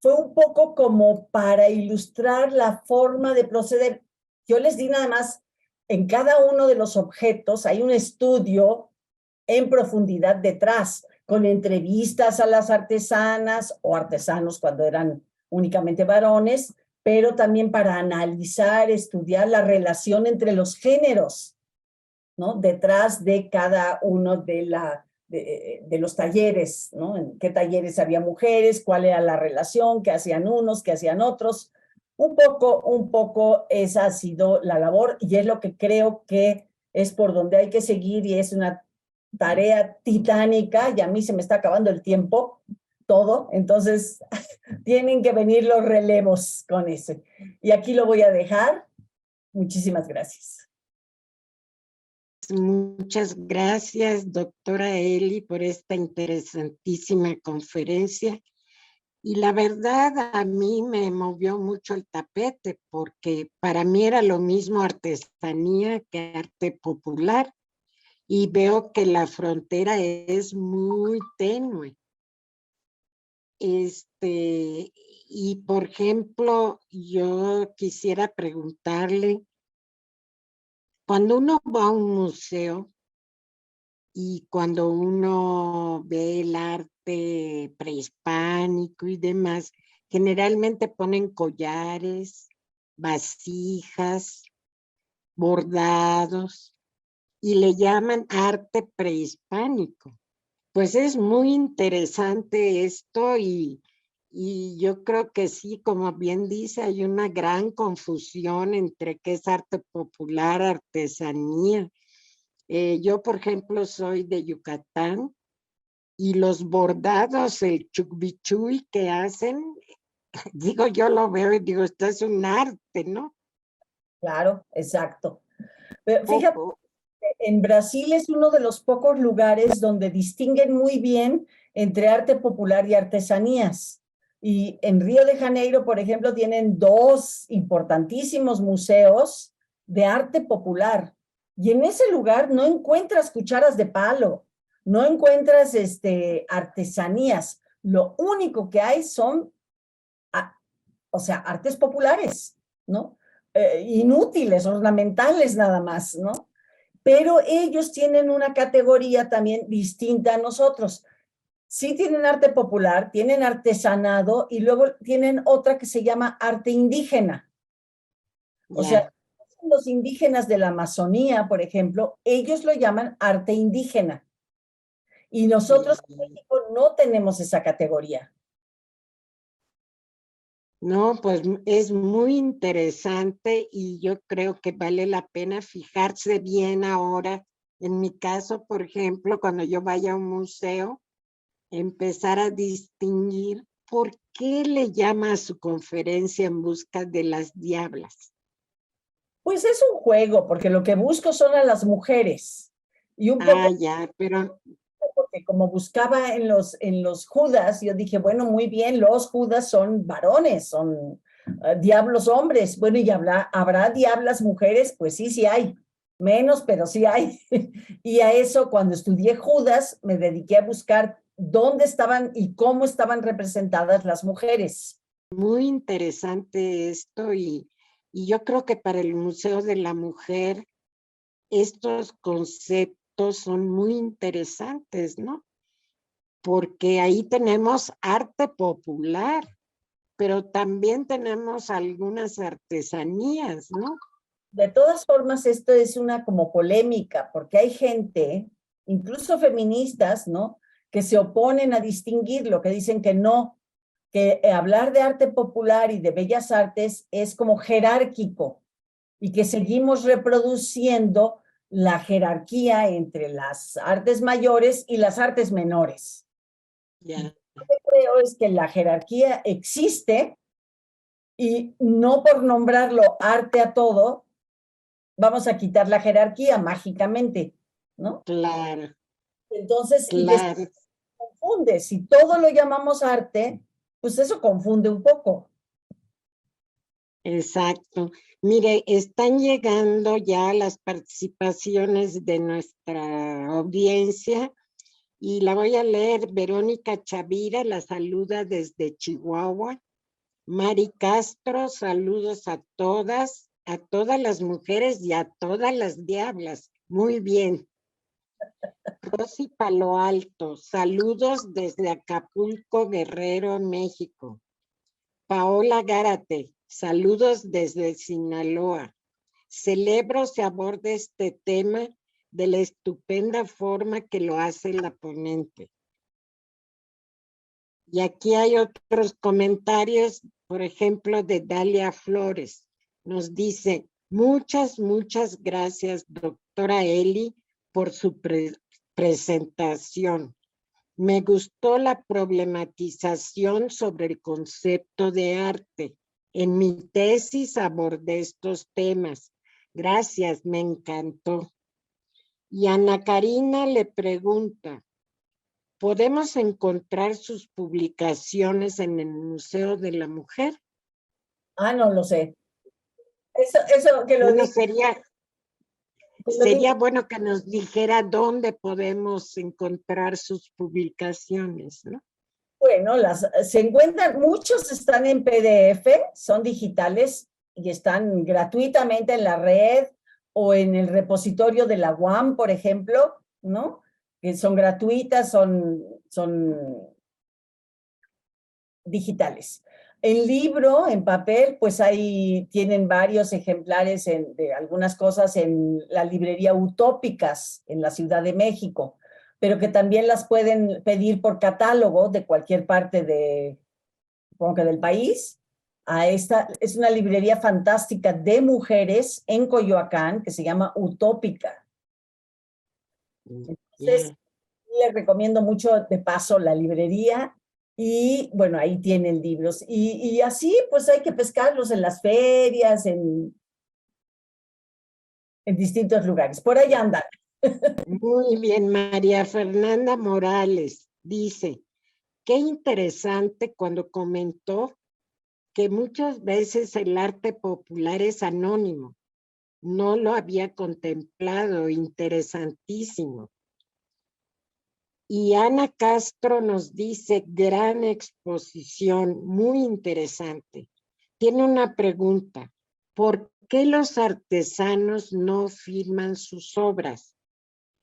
fue un poco como para ilustrar la forma de proceder. Yo les di nada más, en cada uno de los objetos hay un estudio en profundidad detrás, con entrevistas a las artesanas o artesanos cuando eran únicamente varones, pero también para analizar, estudiar la relación entre los géneros, ¿no? Detrás de cada uno de los talleres, ¿no? En qué talleres había mujeres, cuál era la relación, qué hacían unos, qué hacían otros. Un poco esa ha sido la labor y es lo que creo que es por donde hay que seguir y es una tarea titánica y a mí se me está acabando el tiempo, todo, entonces tienen que venir los relevos con ese. Y aquí lo voy a dejar. Muchísimas gracias. Muchas gracias, doctora Eli, por esta interesantísima conferencia. Y la verdad, a mí me movió mucho el tapete, porque para mí era lo mismo artesanía que arte popular. Y veo que la frontera es muy tenue. Y por ejemplo, yo quisiera preguntarle, cuando uno va a un museo y cuando uno ve el arte prehispánico y demás, generalmente ponen collares, vasijas, bordados y le llaman arte prehispánico. Pues es muy interesante esto y yo creo que sí, como bien dice, hay una gran confusión entre qué es arte popular, artesanía. Yo, por ejemplo, soy de Yucatán y los bordados, el chukbichuy que hacen, digo, yo lo veo y digo, esto es un arte, ¿no? Claro, exacto. Pero fíjate, en Brasil es uno de los pocos lugares donde distinguen muy bien entre arte popular y artesanías. Y en Río de Janeiro, por ejemplo, tienen dos importantísimos museos de arte popular. Y en ese lugar no encuentras cucharas de palo, no encuentras artesanías. Lo único que hay son, o sea, artes populares, ¿no? Inútiles, ornamentales nada más, ¿no? Pero ellos tienen una categoría también distinta a nosotros. Sí tienen arte popular, tienen artesanado y luego tienen otra que se llama arte indígena. O sea, los indígenas de la Amazonía, por ejemplo, ellos lo llaman arte indígena. Y nosotros en México no tenemos esa categoría. No, pues es muy interesante y yo creo que vale la pena fijarse bien ahora. En mi caso, por ejemplo, cuando yo vaya a un museo, empezar a distinguir por qué le llama a su conferencia En busca de las diablas. Pues es un juego, porque lo que busco son a las mujeres. Y un poco ya, pero porque como buscaba en los Judas, yo dije, bueno, muy bien, los Judas son varones, son diablos hombres. Bueno, ¿y habrá diablas mujeres? Pues sí, sí hay. Menos, pero sí hay. Y a eso, cuando estudié Judas, me dediqué a buscar dónde estaban y cómo estaban representadas las mujeres. Muy interesante esto y yo creo que para el Museo de la Mujer estos conceptos son muy interesantes, ¿no? Porque ahí tenemos arte popular, pero también tenemos algunas artesanías, ¿no? De todas formas, esto es una como polémica, porque hay gente, incluso feministas, ¿no?, que se oponen a distinguirlo, que dicen que no, que hablar de arte popular y de bellas artes es como jerárquico y que seguimos reproduciendo la jerarquía entre las artes mayores y las artes menores. Ya. Lo que creo es que la jerarquía existe y no por nombrarlo arte a todo, vamos a quitar la jerarquía mágicamente, ¿no? Claro, Entonces, y claro, confunde, si todo lo llamamos arte, pues eso confunde un poco. exacto. Mire, están llegando ya las participaciones de nuestra audiencia y la voy a leer. Verónica Chavira la saluda desde Chihuahua. Mari Castro, saludos a todas las mujeres y a todas las diablas. Muy bien. Rosy Palo Alto, saludos desde Acapulco, Guerrero, México. Paola Gárate, saludos desde Sinaloa. Celebro se aborde este tema de la estupenda forma que lo hace la ponente. Y aquí hay otros comentarios, por ejemplo, de Dalia Flores. Nos dice, muchas gracias, doctora Eli, por su presentación. Me gustó la problematización sobre el concepto de arte. En mi tesis abordé estos temas. Gracias, me encantó. Y Ana Karina le pregunta, ¿podemos encontrar sus publicaciones en el Museo de la Mujer? Ah, no lo sé. Eso que lo Bueno, diga. sería bueno que nos dijera dónde podemos encontrar sus publicaciones, ¿no? Bueno, se encuentran, muchos están en PDF, son digitales y están gratuitamente en la red o en el repositorio de la UAM, por ejemplo, ¿no? Que son gratuitas, son digitales. En libro, en papel, pues ahí tienen varios ejemplares de algunas cosas en la librería Utópicas en la Ciudad de México, pero que también las pueden pedir por catálogo de cualquier parte supongo que del país. Esta es una librería fantástica de mujeres en Coyoacán que se llama Utópica. Entonces, les recomiendo mucho de paso la librería y bueno, ahí tienen libros. Y así pues hay que pescarlos en las ferias, en distintos lugares. Por allá andan. Muy bien, María Fernanda Morales dice, qué interesante cuando comentó que muchas veces el arte popular es anónimo. No lo había contemplado, interesantísimo. Y Ana Castro nos dice, gran exposición, muy interesante. Tiene una pregunta, ¿por qué los artesanos no firman sus obras?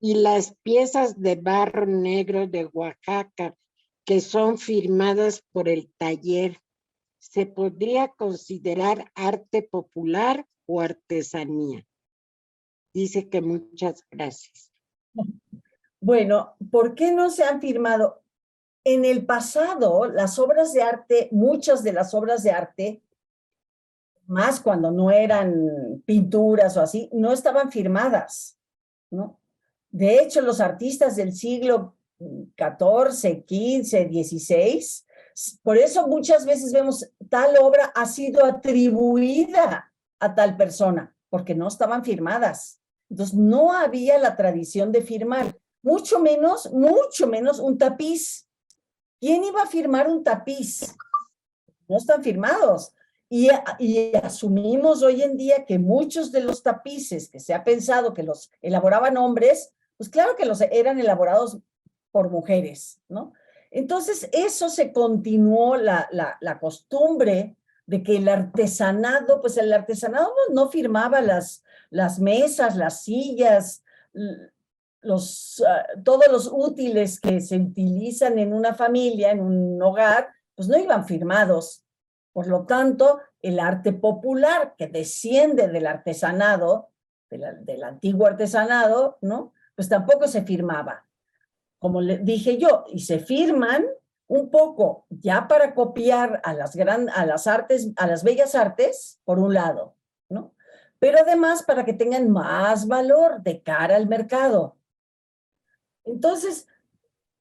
Y las piezas de barro negro de Oaxaca, que son firmadas por el taller, ¿se podría considerar arte popular o artesanía? Dice que muchas gracias. Bueno, ¿por qué no se han firmado? En el pasado, las obras de arte, muchas de las obras de arte, más cuando no eran pinturas o así, no estaban firmadas, ¿no? De hecho, los artistas del siglo XIV, XV, XVI, por eso muchas veces vemos tal obra ha sido atribuida a tal persona, porque no estaban firmadas. Entonces, no había la tradición de firmar. mucho menos un tapiz. ¿Quién iba a firmar un tapiz? No están firmados. Y asumimos hoy en día que muchos de los tapices que se ha pensado que los elaboraban hombres, pues claro que los eran elaborados por mujeres, ¿no? Entonces, eso se continuó la costumbre de que el artesanado, pues el artesanado no firmaba las mesas, las sillas, todos los útiles que se utilizan en una familia, en un hogar, pues no iban firmados. Por lo tanto, el arte popular que desciende del artesanado, del antiguo artesanado, ¿no? Pues tampoco se firmaba. Como le dije yo, y se firman un poco ya para copiar a las artes, a las bellas artes, por un lado, ¿no? Pero además para que tengan más valor de cara al mercado. Entonces,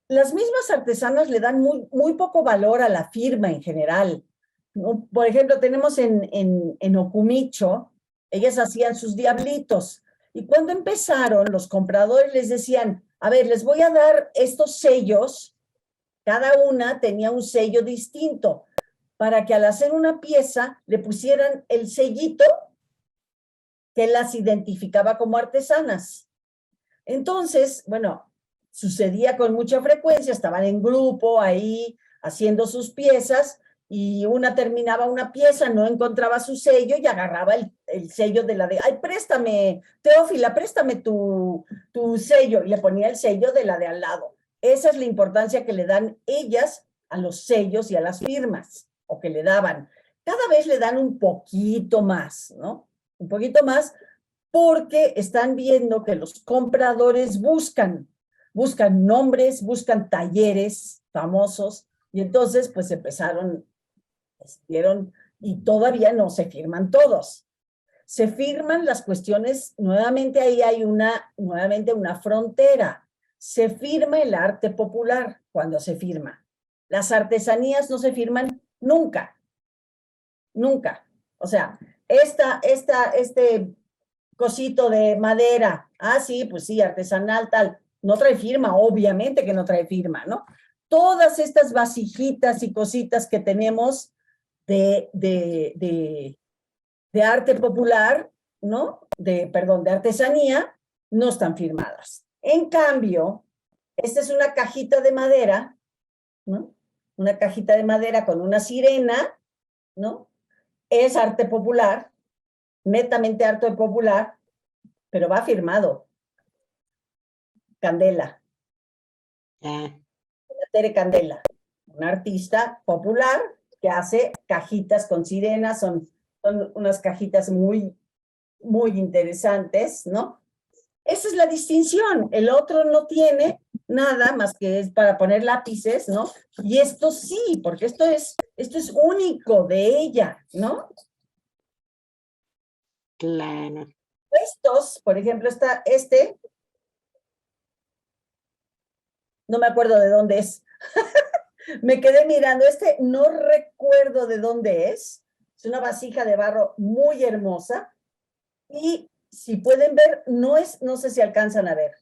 las mismas artesanas le dan muy poco valor a la firma en general, ¿no? Por ejemplo, tenemos en Ocumicho, ellas hacían sus diablitos, y cuando empezaron, los compradores les decían, a ver, les voy a dar estos sellos, cada una tenía un sello distinto, para que al hacer una pieza le pusieran el sellito que las identificaba como artesanas. Entonces, bueno, sucedía con mucha frecuencia, estaban en grupo ahí haciendo sus piezas y una terminaba una pieza, no encontraba su sello y agarraba el sello de la de, ay, préstame, Teófila, préstame tu sello, y le ponía el sello de la de al lado. Esa es la importancia que le dan ellas a los sellos y a las firmas, o que le daban. Cada vez le dan un poquito más, ¿no? Un poquito más, porque están viendo que los compradores buscan nombres, buscan talleres famosos, y entonces pues y todavía no se firman todos. Se firman las cuestiones, nuevamente ahí hay nuevamente una frontera. Se firma el arte popular cuando se firma. Las artesanías no se firman nunca. Nunca. O sea, este cosito de madera, sí, pues sí, artesanal, tal, no trae firma, obviamente que no trae firma, ¿no? Todas estas vasijitas y cositas que tenemos de arte popular, ¿no? Perdón, de artesanía, no están firmadas. En cambio, esta es una cajita de madera, ¿no? Una cajita de madera con una sirena, ¿no? Es arte popular, netamente arte popular, pero va firmado. Candela. Tere Candela, una artista popular que hace cajitas con sirenas, son unas cajitas muy interesantes, ¿no? Esa es la distinción. El otro no tiene nada más que es para poner lápices, ¿no? Y esto sí, porque esto es único de ella, ¿no? Claro. Estos, por ejemplo, está no me acuerdo de dónde es. Me quedé mirando, no recuerdo de dónde es. Es una vasija de barro muy hermosa. Y si pueden ver, no sé si alcanzan a ver.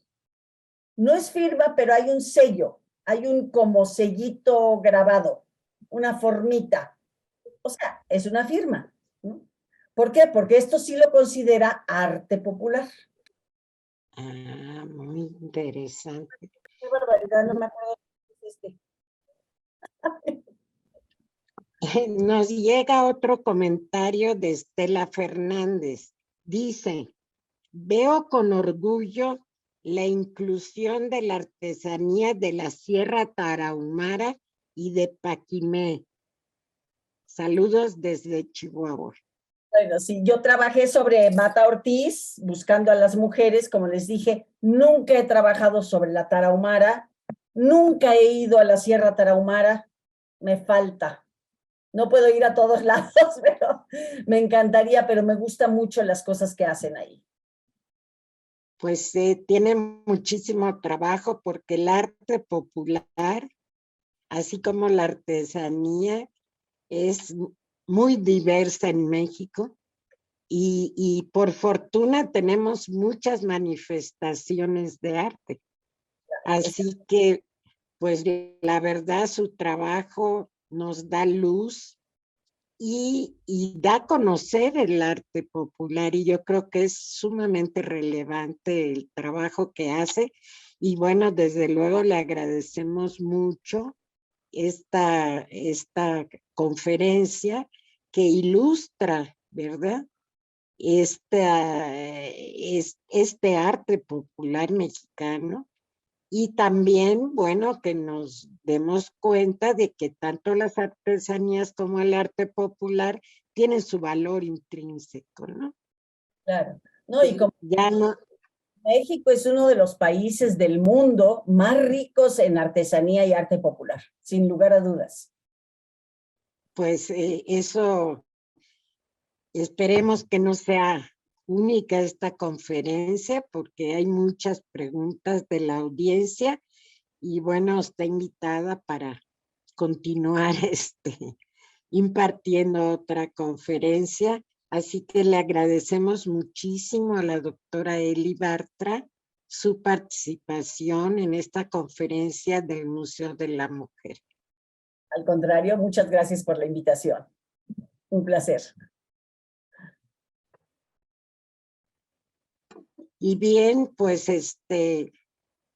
No es firma, pero hay un sello. Hay un como sellito grabado, una formita. O sea, es una firma, ¿no? ¿Por qué? Porque esto sí lo considera arte popular. Muy interesante. Qué barbaridad, no me acuerdo Nos llega otro comentario de Estela Fernández. Dice, veo con orgullo la inclusión de la artesanía de la Sierra Tarahumara y de Paquimé. Saludos desde Chihuahua. Bueno, sí, yo trabajé sobre Mata Ortiz, buscando a las mujeres, como les dije, nunca he trabajado sobre la Tarahumara, nunca he ido a la Sierra Tarahumara, me falta. No puedo ir a todos lados, pero me encantaría, pero me gustan mucho las cosas que hacen ahí. Pues tiene muchísimo trabajo porque el arte popular, así como la artesanía, es muy diversa en México y por fortuna tenemos muchas manifestaciones de arte. Así que, pues la verdad, su trabajo nos da luz y da a conocer el arte popular, y yo creo que es sumamente relevante el trabajo que hace. Y bueno, desde luego le agradecemos mucho esta conferencia que ilustra, ¿verdad? Este arte popular mexicano, y también, bueno, que nos demos cuenta de que tanto las artesanías como el arte popular tienen su valor intrínseco, ¿no? Claro. No, y como Ya no, México es uno de los países del mundo más ricos en artesanía y arte popular, sin lugar a dudas. pues eso, esperemos que no sea única esta conferencia, porque hay muchas preguntas de la audiencia, y bueno, está invitada para continuar impartiendo otra conferencia. Así que le agradecemos muchísimo a la doctora Eli Bartra su participación en esta conferencia del Museo de la Mujer. Al contrario, muchas gracias por la invitación. Un placer. Y bien, pues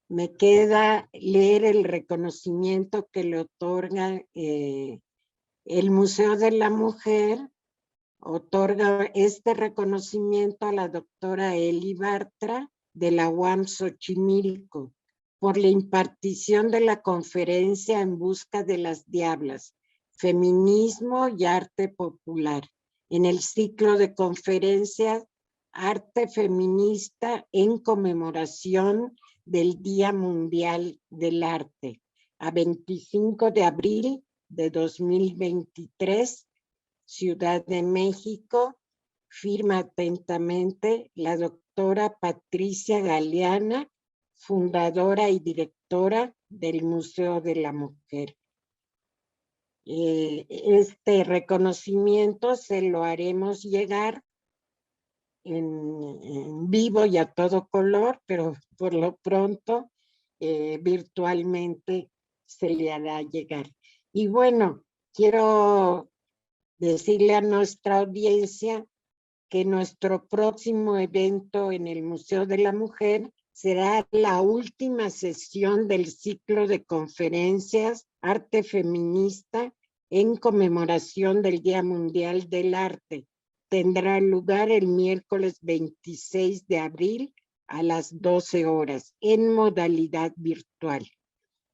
me queda leer el reconocimiento que le otorga el Museo de la Mujer. Otorga este reconocimiento a la doctora Eli Bartra de la UAM Xochimilco por la impartición de la conferencia En busca de las diablas, feminismo y arte popular, en el ciclo de conferencias Arte Feminista en conmemoración del Día Mundial del Arte, a 25 de abril de 2023, Ciudad de México. Firma atentamente la doctora Patricia Galeana, fundadora y directora del Museo de la Mujer. Este reconocimiento se lo haremos llegar en vivo y a todo color, pero por lo pronto virtualmente se le hará llegar. Y bueno, quiero decirle a nuestra audiencia que nuestro próximo evento en el Museo de la Mujer será la última sesión del ciclo de conferencias Arte Feminista en conmemoración del Día Mundial del Arte. Tendrá lugar el miércoles 26 de abril a las 12 horas en modalidad virtual.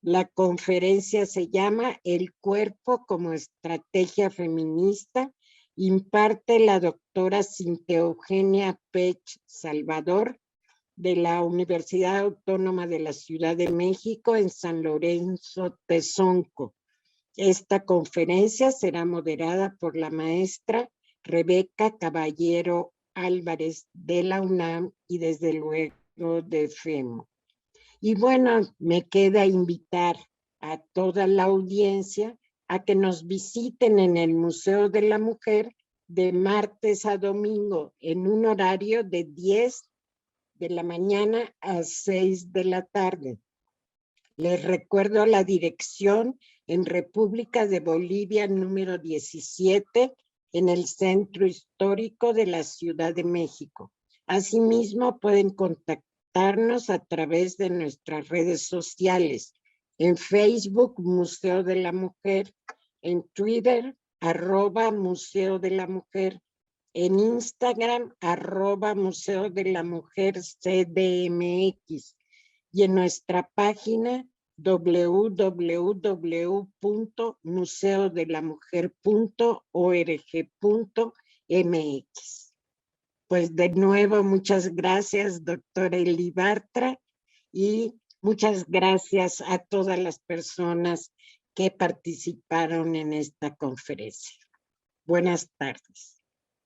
La conferencia se llama El cuerpo como estrategia feminista. Imparte la doctora Cintia Eugenia Pech Salvador de la Universidad Autónoma de la Ciudad de México en San Lorenzo Tezonco. Esta conferencia será moderada por la maestra Rebeca Caballero Álvarez de la UNAM y desde luego de FEMO. Y bueno, me queda invitar a toda la audiencia a que nos visiten en el Museo de la Mujer de martes a domingo en un horario de 10 de la mañana a 6 de la tarde. Les recuerdo la dirección en República de Bolivia número 17 en el Centro Histórico de la Ciudad de México. Asimismo, pueden contactarnos a través de nuestras redes sociales. En Facebook, Museo de la Mujer. En Twitter, @Museo de la Mujer. En Instagram, @Museo de la Mujer CDMX. Y en nuestra página www.museodelamujer.org.mx. Pues de nuevo, muchas gracias, doctora Eli Bartra, y muchas gracias a todas las personas que participaron en esta conferencia. Buenas tardes.